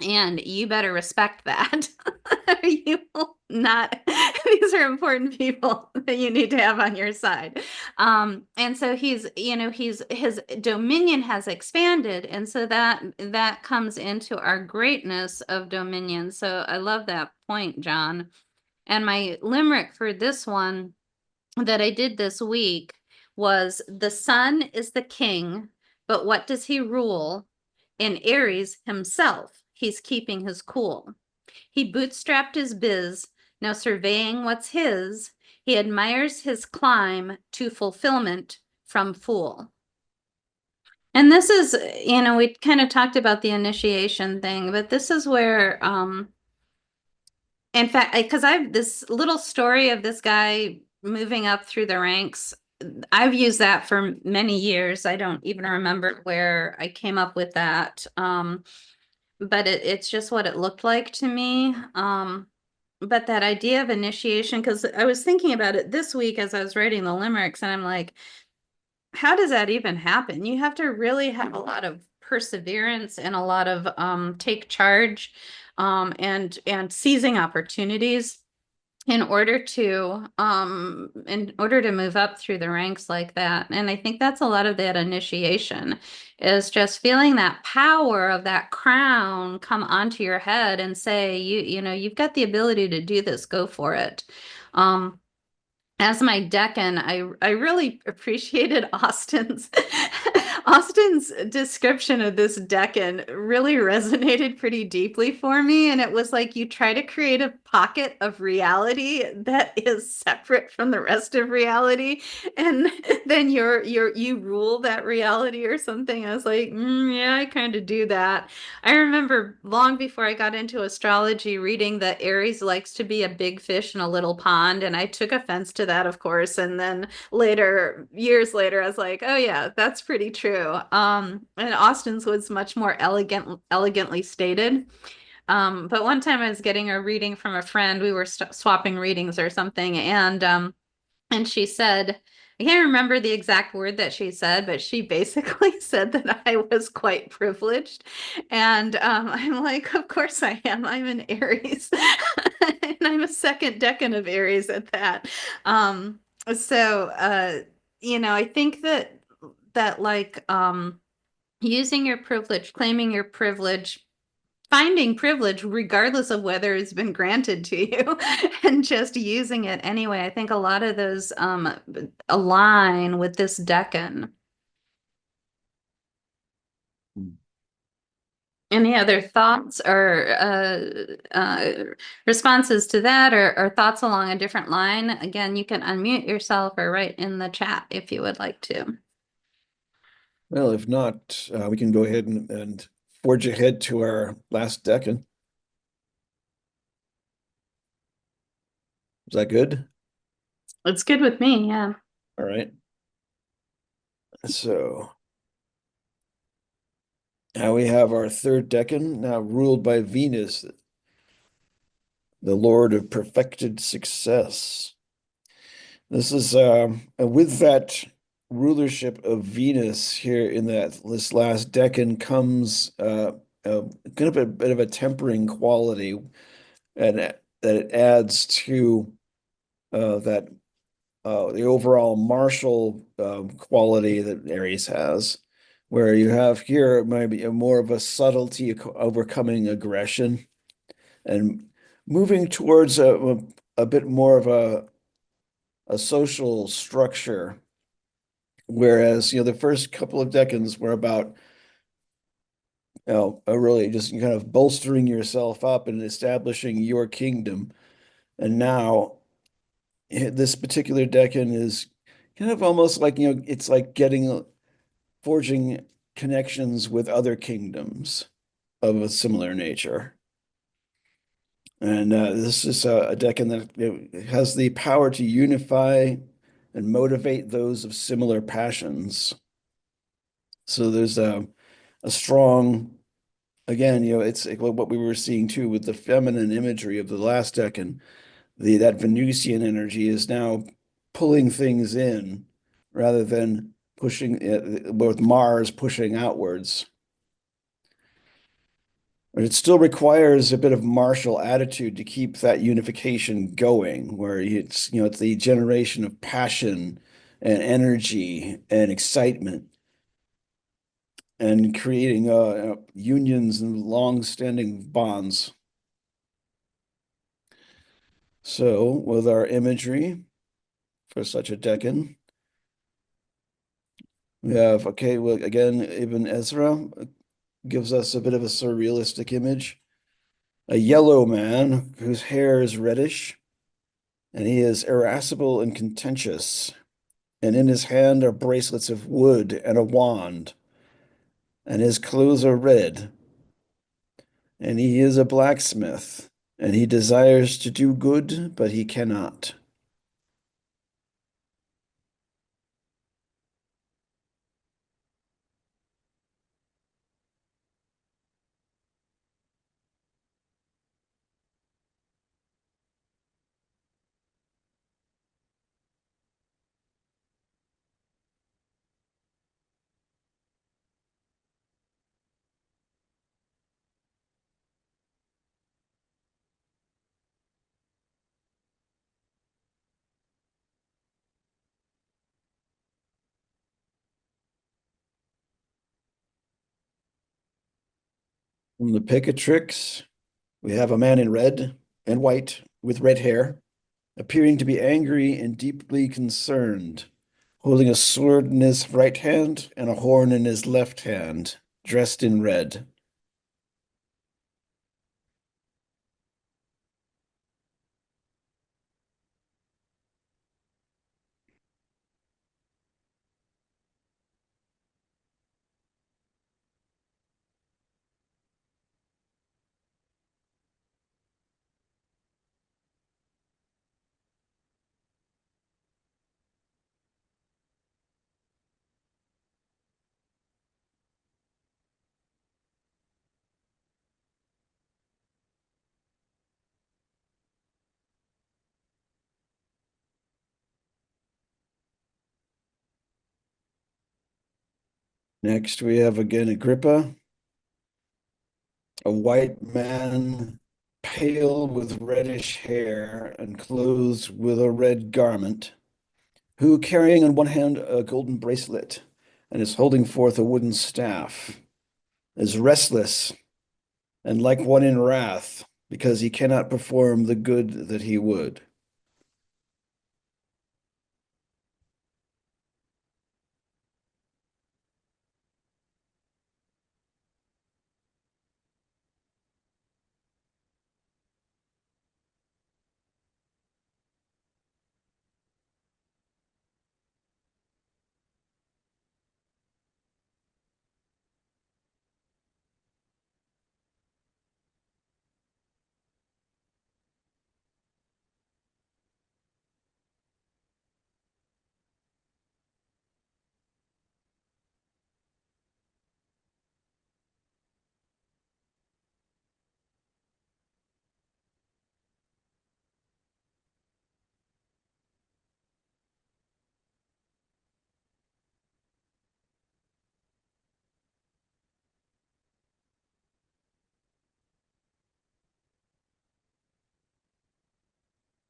And you better respect that. You will not, these are important people that you need to have on your side. And so his dominion has expanded. And so that comes into our greatness of dominion. So I love that point, John. And my limerick for this one that I did this week was: the sun is the king, but what does he rule? In Aries himself, he's keeping his cool. He bootstrapped his biz, now surveying what's his. He admires his climb to fulfillment from fool. And this is, we kind of talked about the initiation thing, but this is where, in fact, because I've this little story of this guy moving up through the ranks. I've used that for many years. I don't even remember where I came up with that. But it's just what it looked like to me. But that idea of initiation, because I was thinking about it this week as I was writing the limericks, and I'm like, how does that even happen? You have to really have a lot of perseverance and a lot of take charge, and seizing opportunities. in order to move up through the ranks like that. And I think that's a lot of that initiation, is just feeling that power of that crown come onto your head and say, you know, you've got the ability to do this, go for it. As my Decan, I really appreciated Austin's Austin's description of this Decan really resonated pretty deeply for me. And it was like you try to create a pocket of reality that is separate from the rest of reality, and then you rule that reality or something. I was like, yeah, I kind of do that. I remember long before I got into astrology reading that Aries likes to be a big fish in a little pond, and I took offense to that, of course. And then later, years later, I was like, oh yeah, that's pretty true. And Austin's was much more elegantly stated. But one time I was getting a reading from a friend. We were swapping readings or something, and she said, I can't remember the exact word that she said, but she basically said that I was quite privileged. And I'm like, of course I am. I'm an Aries. And I'm a second decan of Aries at that. So you know, I think that like using your privilege, claiming your privilege, finding privilege regardless of whether it's been granted to you, and just using it anyway. I think a lot of those align with this decan. Any other thoughts or responses to that, or thoughts along a different line? Again, you can unmute yourself or write in the chat if you would like to. Well, if not, we can go ahead and forge ahead to our last decan. Is that good? It's good with me, yeah. All right. So now we have our third decan, now ruled by Venus, the Lord of perfected success. This is with that rulership of Venus here in this last decan comes kind of a bit of a tempering quality, and that it adds to that the overall martial quality that Aries has, where you have here maybe more of a subtlety overcoming aggression and moving towards a bit more of a social structure. Whereas, the first couple of decans were about, really just kind of bolstering yourself up and establishing your kingdom. And now this particular decan is kind of almost like, it's like forging connections with other kingdoms of a similar nature. And this is a decan that has the power to unify and motivate those of similar passions. So there's a strong, again, it's like what we were seeing too with the feminine imagery of the last decan. That Venusian energy is now pulling things in rather than pushing, with Mars pushing outwards. But it still requires a bit of martial attitude to keep that unification going, where it's the generation of passion and energy and excitement, and creating unions and long-standing bonds. So with our imagery for such a decan, we have, okay, well, again, Ibn Ezra gives us a bit of a surrealistic image. A yellow man whose hair is reddish, and he is irascible and contentious, and in his hand are bracelets of wood and a wand, and his clothes are red, and he is a blacksmith, and he desires to do good, but he cannot. From the Picatrix, we have a man in red and white with red hair, appearing to be angry and deeply concerned, holding a sword in his right hand and a horn in his left hand, dressed in red. Next, we have again Agrippa, a white man, pale with reddish hair and clothed with a red garment, who carrying in one hand a golden bracelet and is holding forth a wooden staff, is restless and like one in wrath because he cannot perform the good that he would.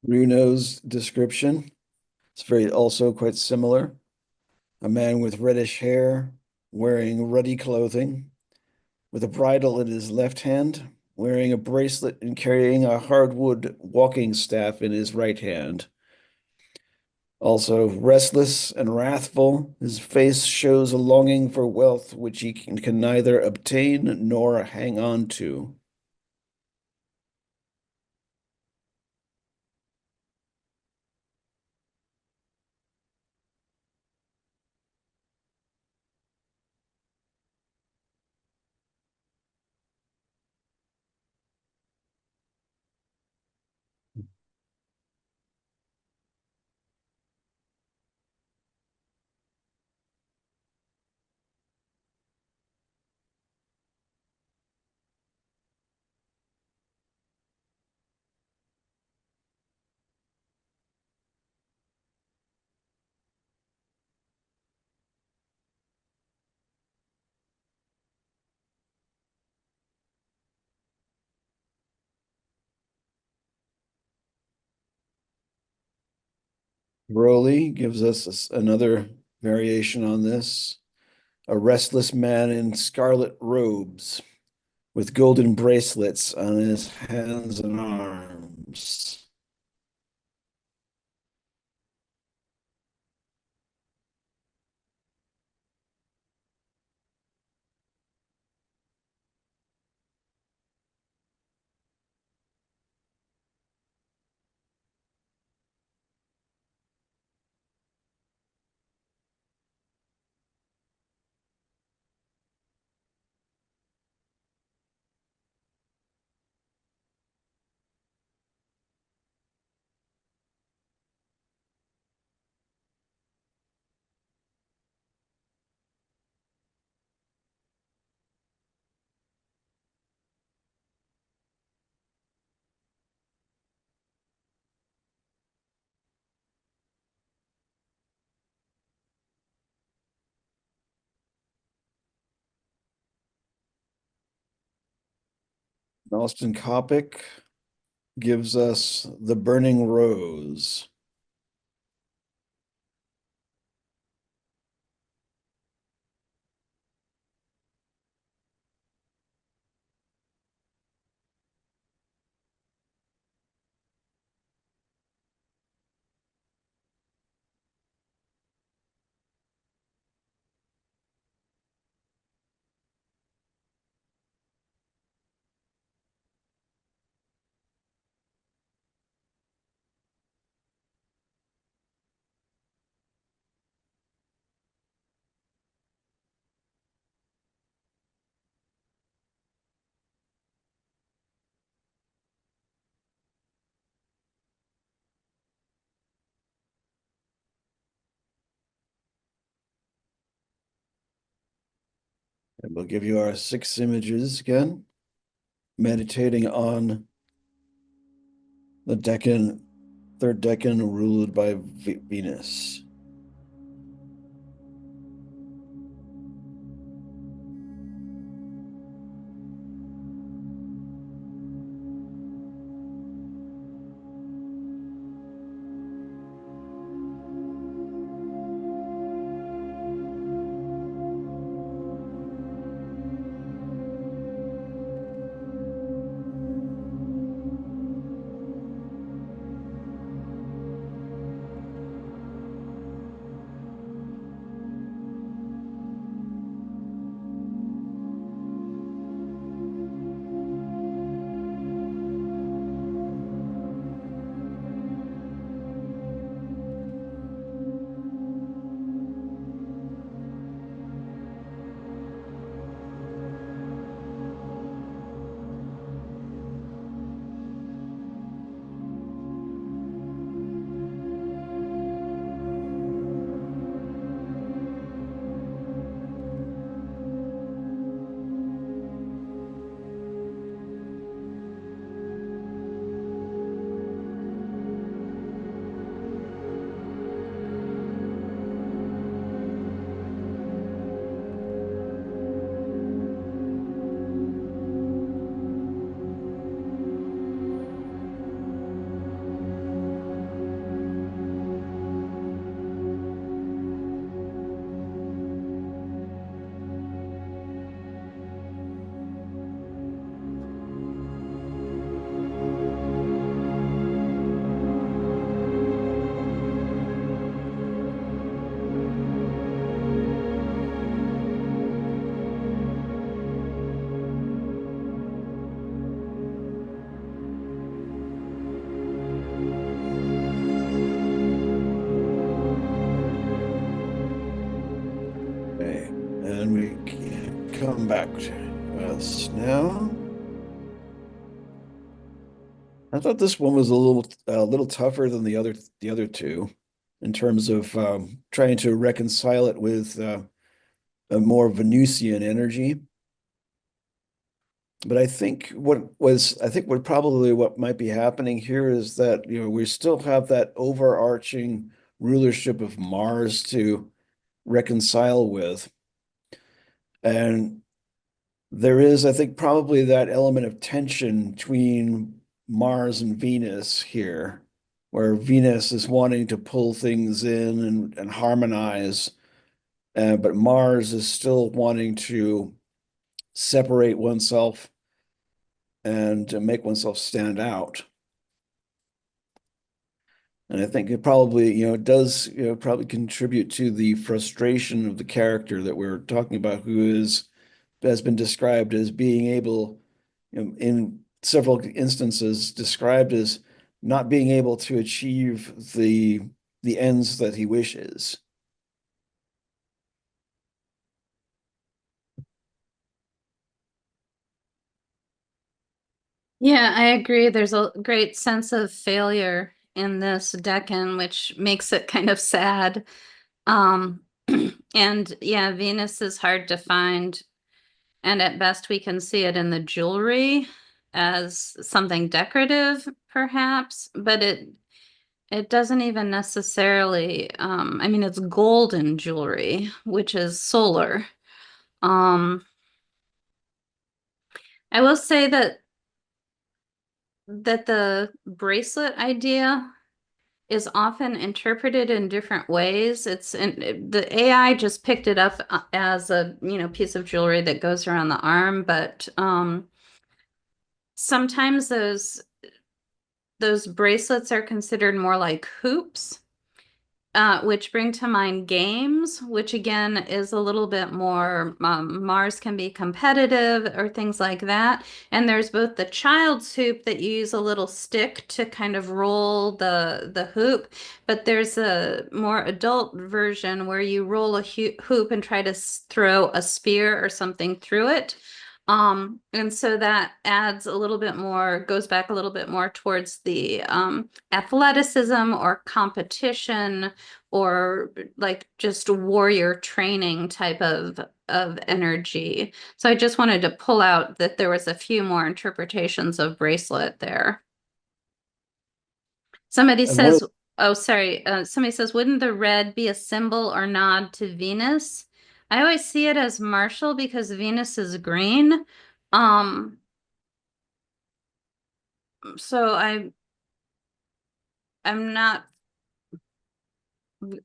Bruno's description, it's very also quite similar. A man with reddish hair, wearing ruddy clothing, with a bridle in his left hand, wearing a bracelet and carrying a hardwood walking staff in his right hand. Also restless and wrathful, his face shows a longing for wealth which he can neither obtain nor hang on to. Rowley gives us another variation on this. A restless man in scarlet robes with golden bracelets on his hands and arms. Austin Coppock gives us the burning rose. And we'll give you our 6 images again, meditating on the Decan, third Decan ruled by Venus. Okay, and we can come back to us now. I thought this one was a little tougher than the other two in terms of trying to reconcile it with a more Venusian energy. But I think what might be happening here is that, we still have that overarching rulership of Mars to reconcile with. And there is, I think, probably that element of tension between Mars and Venus here, where Venus is wanting to pull things in and harmonize, but Mars is still wanting to separate oneself and to make oneself stand out. And I think it probably, does, probably contribute to the frustration of the character that we're talking about, who has been described as being able, in several instances, described as not being able to achieve the ends that he wishes. Yeah, I agree. There's a great sense of failure in this Decan, which makes it kind of sad. Um, and yeah, Venus is hard to find. And at best, we can see it in the jewelry as something decorative, perhaps, but it doesn't even necessarily, I mean, it's golden jewelry, which is solar. Um, I will say that the bracelet idea is often interpreted in different ways. The AI just picked it up as a, piece of jewelry that goes around the arm, but sometimes those bracelets are considered more like hoops, which bring to mind games, which again is a little bit more, Mars can be competitive or things like that. And there's both the child's hoop that you use a little stick to kind of roll the hoop, but there's a more adult version where you roll a hoop and try to throw a spear or something through it. And so that adds a little bit more, goes back a little bit more towards the athleticism or competition or like just warrior training type of energy. So I just wanted to pull out that there was a few more interpretations of bracelet there. Somebody And one of says, oh, sorry. Somebody says, wouldn't the red be a symbol or nod to Venus? I always see it as martial because Venus is green. Um, so I'm not,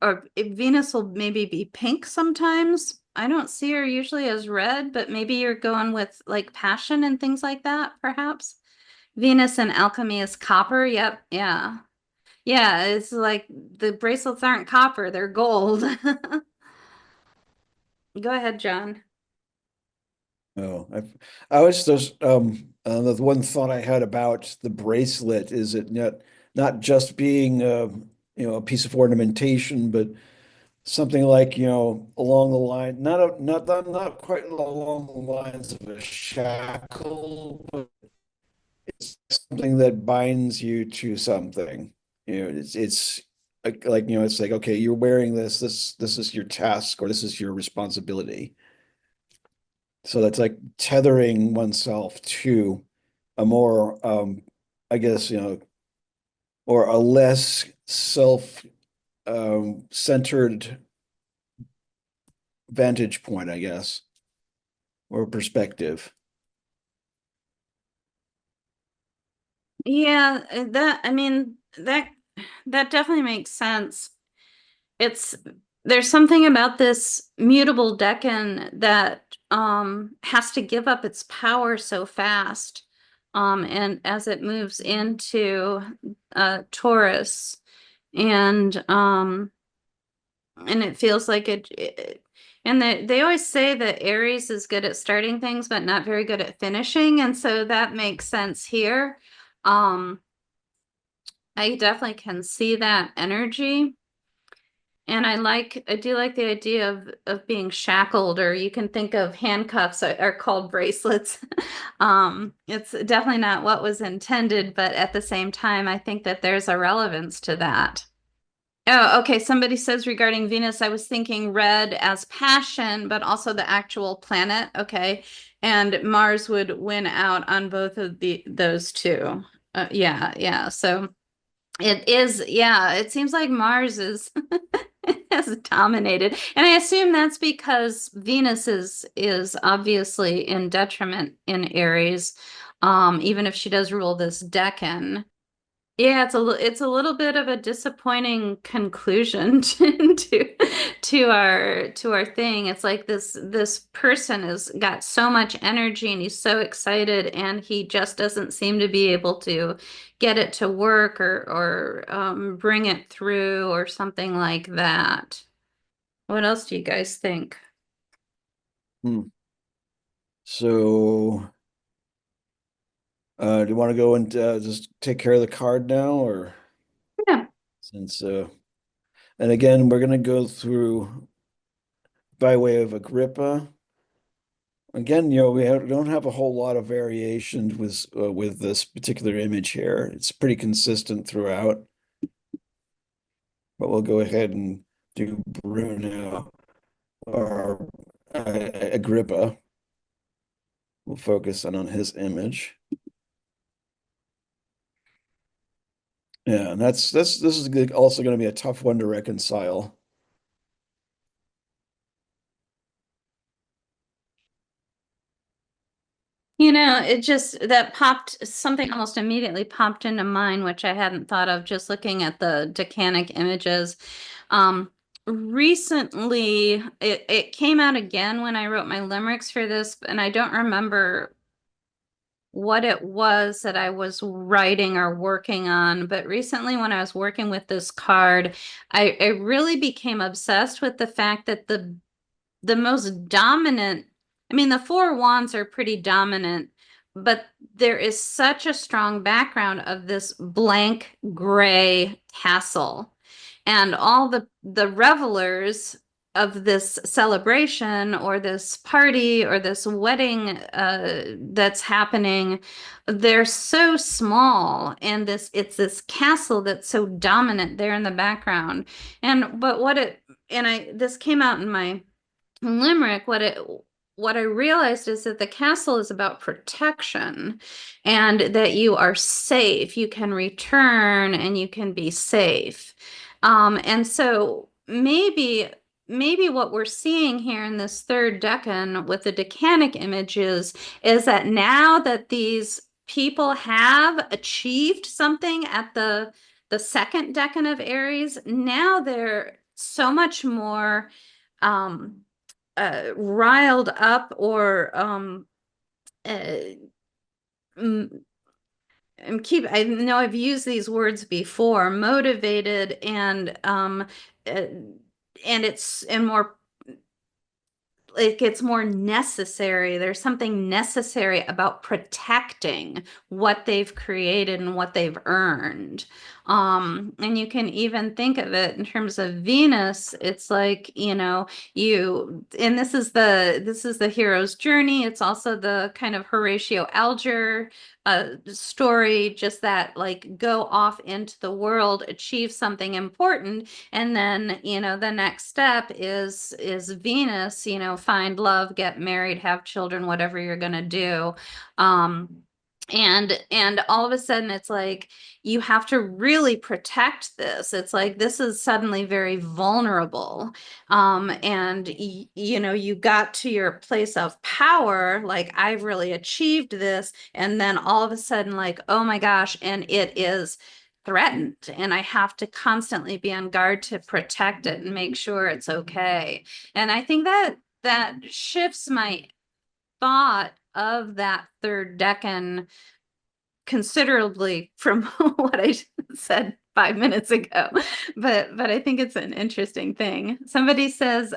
or Venus will maybe be pink sometimes. I don't see her usually as red, but maybe you're going with like passion and things like that, perhaps. Venus and alchemy is copper. Yep. Yeah. Yeah. It's like the bracelets aren't copper, they're gold. Go ahead, John. Oh, I was just the one thought I had about the bracelet is it not just being a piece of ornamentation, but something like along the line, not quite along the lines of a shackle, but it's something that binds you to something. It's like it's like, okay, you're wearing this is your task or this is your responsibility. So that's like tethering oneself to a more, I guess, or a less self centered vantage point, I guess, or perspective. Yeah, I mean that definitely makes sense. It's there's something about this mutable decan that has to give up its power so fast. And as it moves into Taurus and it feels like and they always say that Aries is good at starting things but not very good at finishing, and so that makes sense here. Um I definitely can see that energy. And I do like the idea of being shackled, or you can think of handcuffs are called bracelets. It's definitely not what was intended, but at the same time, I think that there's a relevance to that. Oh, okay. Somebody says regarding Venus, I was thinking red as passion, but also the actual planet. Okay. And Mars would win out on both of those two. Yeah, yeah. So it is, yeah, it seems like Mars is has dominated. And I assume that's because Venus is obviously in detriment in Aries, even if she does rule this decan. Yeah, it's a little bit of a disappointing conclusion to our thing. It's like this person has got so much energy and he's so excited and he just doesn't seem to be able to get it to work or bring it through or something like that. What else do you guys think? Hmm. So, do you want to go and just take care of the card now, or Yeah. since and again, we're gonna go through by way of Agrippa. Again, don't have a whole lot of variation with this particular image here. It's pretty consistent throughout, but we'll go ahead and do Bruno or Agrippa. We'll focus on his image. Yeah, and this is also going to be a tough one to reconcile. It just that popped something almost immediately popped into mind, which I hadn't thought of just looking at the decanic images. Recently, it came out again when I wrote my limericks for this, and I don't remember what it was that I was writing or working on. But recently, when I was working with this card, I really became obsessed with the fact that the most dominant, I mean, the four wands are pretty dominant, but there is such a strong background of this blank gray tassel. And all the revelers this celebration or this party or this wedding that's happening, they're so small, and it's this castle that's so dominant there in the background. And but what it and I this came out in my Limerick, what I realized is that the castle is about protection, and that you are safe. You can return and you can be safe. And so maybe what we're seeing here in this third decan with the decanic images is that now that these people have achieved something at the second decan of Aries, now they're so much more riled up, or uh, mm, I know I've used these words before, motivated, and more, it gets more necessary. There's something necessary about protecting what they've created and what they've earned. And you can even think of it in terms of Venus. It's like, and this is the hero's journey. It's also the kind of Horatio Alger story, just that, like, go off into the world, achieve something important, and then the next step is Venus, find love, get married, have children, whatever you're gonna do. And all of a sudden it's like you have to really protect this. It's like this is suddenly very vulnerable. And you got to your place of power, like, I've really achieved this, and then all of a sudden, like, oh my gosh, and it is threatened, and I have to constantly be on guard to protect it and make sure it's okay. And I think that shifts my thought of that third decan considerably from what I said 5 minutes ago. But I think it's an interesting thing. Somebody says,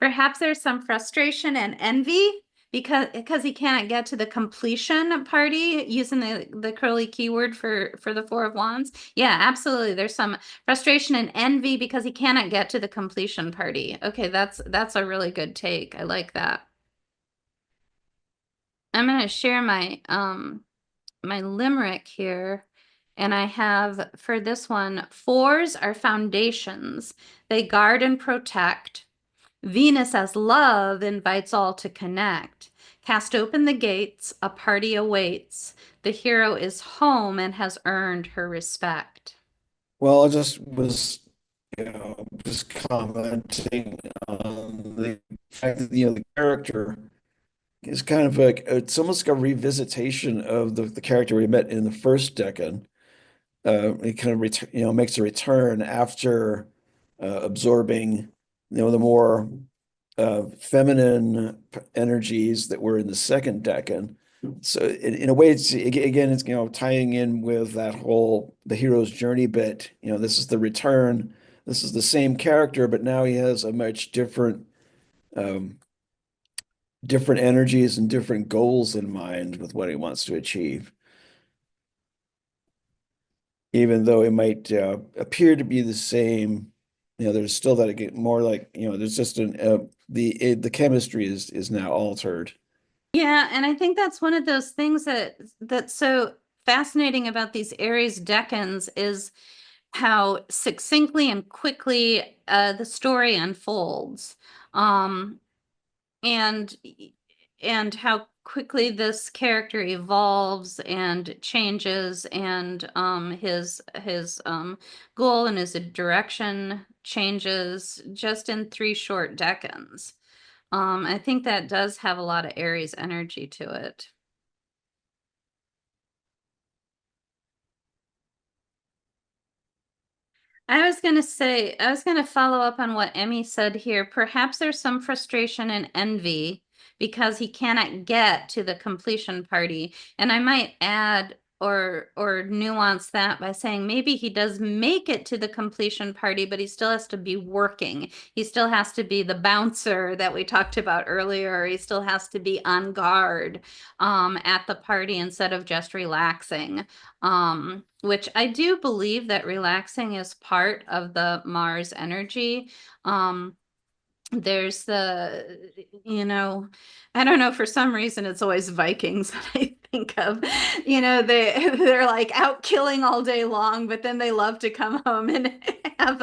perhaps there's some frustration and envy because he can't get to the completion party, using the curly keyword for the Four of Wands. Yeah, absolutely. There's some frustration and envy because he cannot get to the completion party. Okay, that's a really good take. I like that. I'm going to share my my limerick here, and I have, for this one, fours are foundations. They guard and protect. Venus as love invites all to connect. Cast open the gates, a party awaits. The hero is home and has earned her respect. Well, I just was, just commenting on the fact that, the character is kind of like, it's almost like a revisitation of the character we met in the first decan. It kind of makes a return after absorbing, the more feminine energies that were in the second decan. So in a way, it's tying in with that whole the hero's journey bit. This is the return. This is the same character, but now he has a much um, different energies and different goals in mind with what he wants to achieve. Even though it might appear to be the same, there's still that get more like, there's just the chemistry is now altered. Yeah, and I think that's one of those things that's so fascinating about these Aries decans, is how succinctly and quickly the story unfolds, and how quickly this character evolves and changes, and his goal and his direction changes just in 3 short decans. I think that does have a lot of Aries energy to it. I was going to follow up on what Emmy said here. Perhaps there's some frustration and envy because he cannot get to the completion party. And I might add or nuance that by saying maybe he does make it to the completion party, but he still has to be working. He still has to be the bouncer that we talked about earlier. He still has to be on guard at the party instead of just relaxing. Which I do believe that relaxing is part of the Mars energy. there's the, I don't know, for some reason it's always Vikings that I think of. They're like out killing all day long, but then they love to come home and have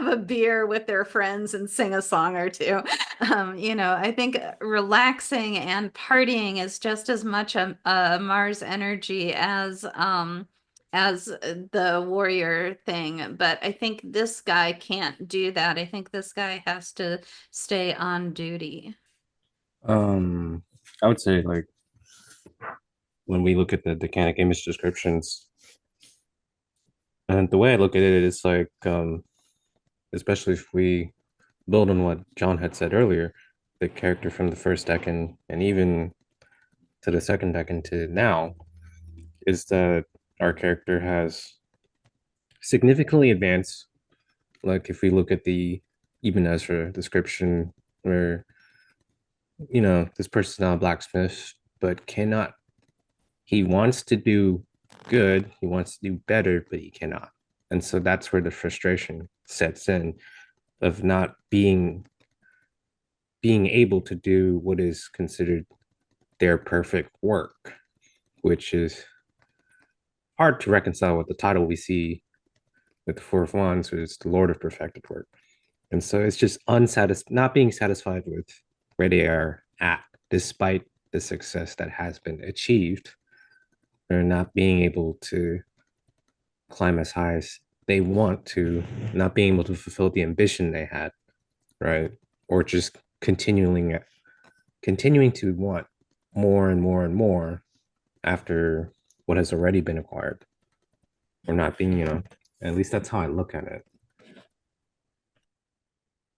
a beer with their friends and sing a song or two. I think relaxing and partying is just as much a Mars energy as the warrior thing, but I think this guy can't do that. I think this guy has to stay on duty. I would say like when we look at the decanic image descriptions, and the way I look at it is like, especially if we build on what John had said earlier, the character from the first decan and even to the second decan to now, is that our character has significantly advanced. Like if we look at the even Ezra description, where this person's not a blacksmith, but cannot. He wants to do good, he wants to do better, but he cannot. And so that's where the frustration sets in of not being able to do what is considered their perfect work, which is hard to reconcile with the title we see with the Four of Wands, which is the Lord of Perfected Work. And so it's just not being satisfied with where they are at, despite the success that has been achieved. They're not being able to climb as high as they want to, not being able to fulfill the ambition they had, right? Or just continuing to want more and more and more after what has already been acquired, or not being, at least that's how I look at it.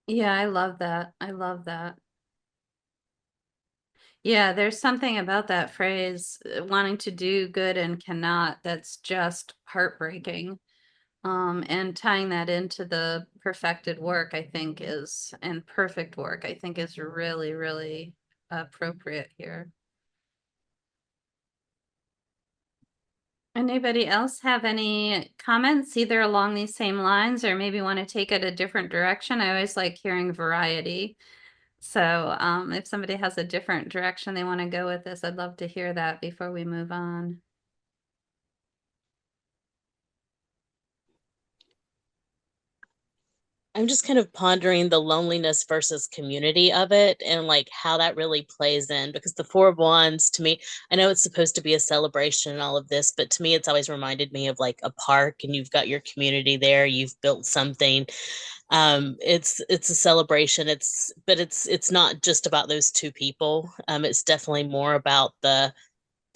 Yeah, I love that. Yeah, there's something about that phrase, wanting to do good and cannot, that's just heartbreaking. And tying that into the perfected work, I think and perfect work, I think is really, really appropriate here. Anybody else have any comments either along these same lines or maybe want to take it a different direction? I always like hearing variety. So if somebody has a different direction they want to go with this, I'd love to hear that before we move on. I'm just kind of pondering the loneliness versus community of it and like how that really plays in, because the Four of Wands to me, I know it's supposed to be a celebration and all of this, but to me it's always reminded me of like a park and you've got your community there, you've built something. It's a celebration. It's not just about those two people. It's definitely more about the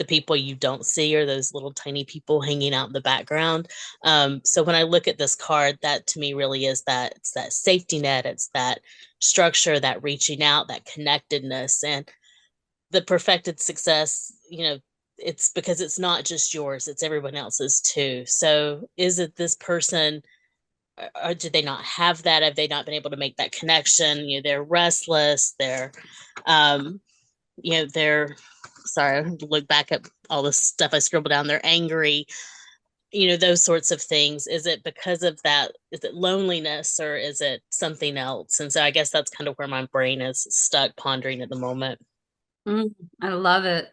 people you don't see, or those little tiny people hanging out in the background. So when I look at this card, that to me really is that it's that safety net, it's that structure, that reaching out, that connectedness, and the perfected success. It's because it's not just yours; it's everyone else's too. So is it this person? Or do they not have that? Have they not been able to make that connection? They're restless. Um, they're sorry, I have to look back at all the stuff I scribbled down. They're angry, those sorts of things. Is it because of that? Is it loneliness or is it something else? And so I guess that's kind of where my brain is stuck pondering at the moment. I love it.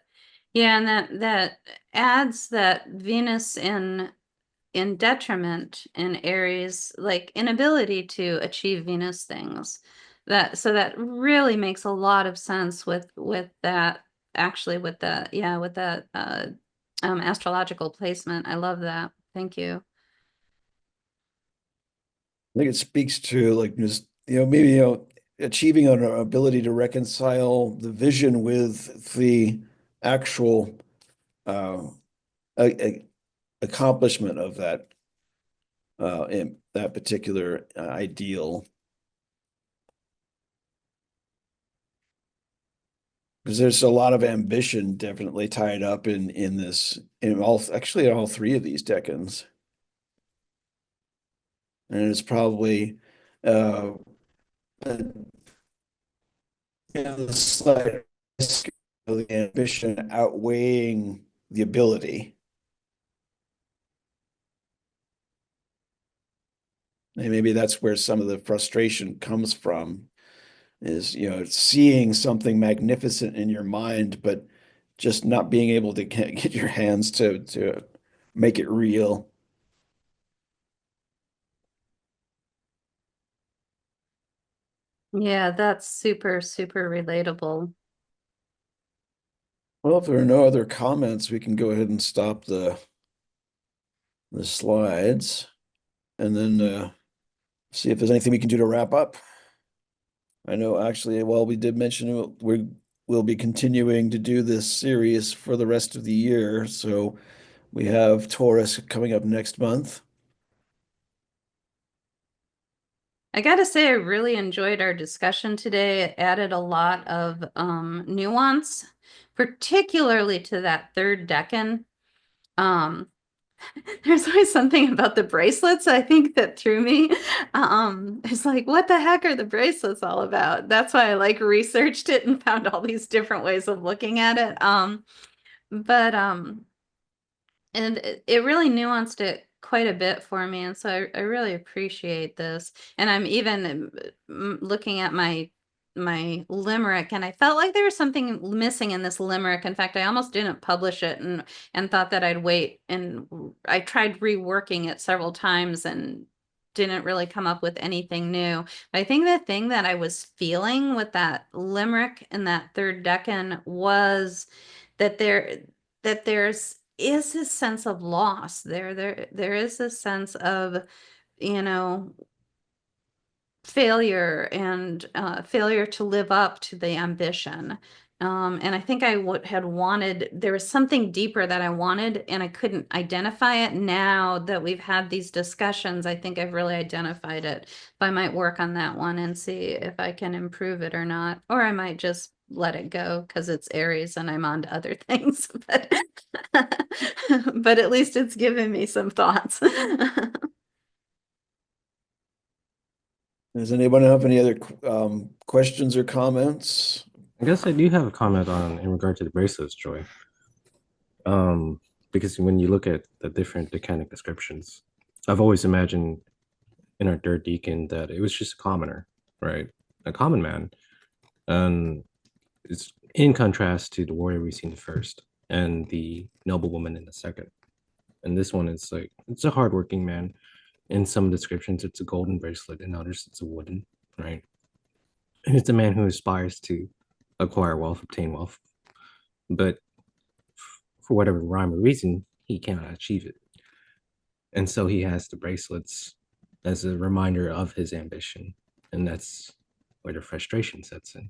Yeah, and that adds that Venus in detriment in Aries, like inability to achieve Venus things. That really makes a lot of sense with that, actually, with that, yeah, with that astrological placement. I love that. Thank you. I think it speaks to like just, maybe, achieving an ability to reconcile the vision with the actual accomplishment of that in that particular ideal. Because there's a lot of ambition definitely tied up in this, in all three of these decans. And it's probably the slight risk of the ambition outweighing the ability. And maybe that's where some of the frustration comes from, is, seeing something magnificent in your mind, but just not being able to get your hands to make it real. Yeah, that's super, super relatable. Well, if there are no other comments, we can go ahead and stop the slides and then see if there's anything we can do to wrap up. I know actually, well, we did mention we'll be continuing to do this series for the rest of the year. So we have Taurus coming up next month. I gotta say, I really enjoyed our discussion today. It added a lot of nuance, particularly to that third decan. Um, there's always something about the bracelets, I think, that threw me. It's like, what the heck are the bracelets all about? That's why I like researched it and found all these different ways of looking at it. But and it really nuanced it quite a bit for me, and so I really appreciate this. And I'm even looking at my limerick, and I felt like there was something missing in this limerick. In fact, I almost didn't publish it and thought that I'd wait, and I tried reworking it several times and didn't really come up with anything new. But I think the thing that I was feeling with that limerick and that third decan was that there's is this sense of loss there is this sense of, you know, failure and failure to live up to the ambition. And I think I had wanted, there was something deeper that I wanted and I couldn't identify it. Now that we've had these discussions, I think I've really identified it. But I might work on that one and see if I can improve it or not. Or I might just let it go because it's Aries and I'm on to other things. But at least it's given me some thoughts. Does anyone have any other questions or comments? I guess I do have a comment on in regard to the bracelets, Joy. Because when you look at the different decanic descriptions, I've always imagined in our third decan that it was just a commoner, right? A common man. And it's in contrast to the warrior we see in the first and the noble woman in the second. And this one is like, it's a hardworking man. In some descriptions, it's a golden bracelet, in others, it's a wooden, right? And it's a man who aspires to acquire wealth, obtain wealth, but for whatever rhyme or reason, he cannot achieve it. And so he has the bracelets as a reminder of his ambition. And that's where the frustration sets in.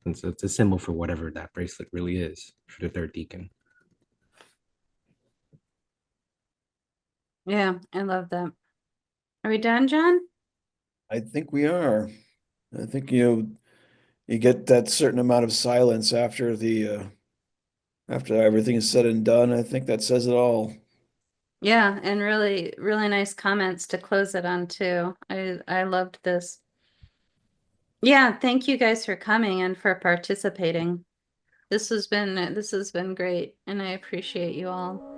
And so it's a symbol for whatever that bracelet really is for the third decan. Yeah, I love that. Are we done, John? I think we are. I think you get that certain amount of silence after the after everything is said and done. I think that says it all. Yeah, and really, really nice comments to close it on too. I loved this. Yeah, thank you guys for coming and for participating. This has been great, and I appreciate you all.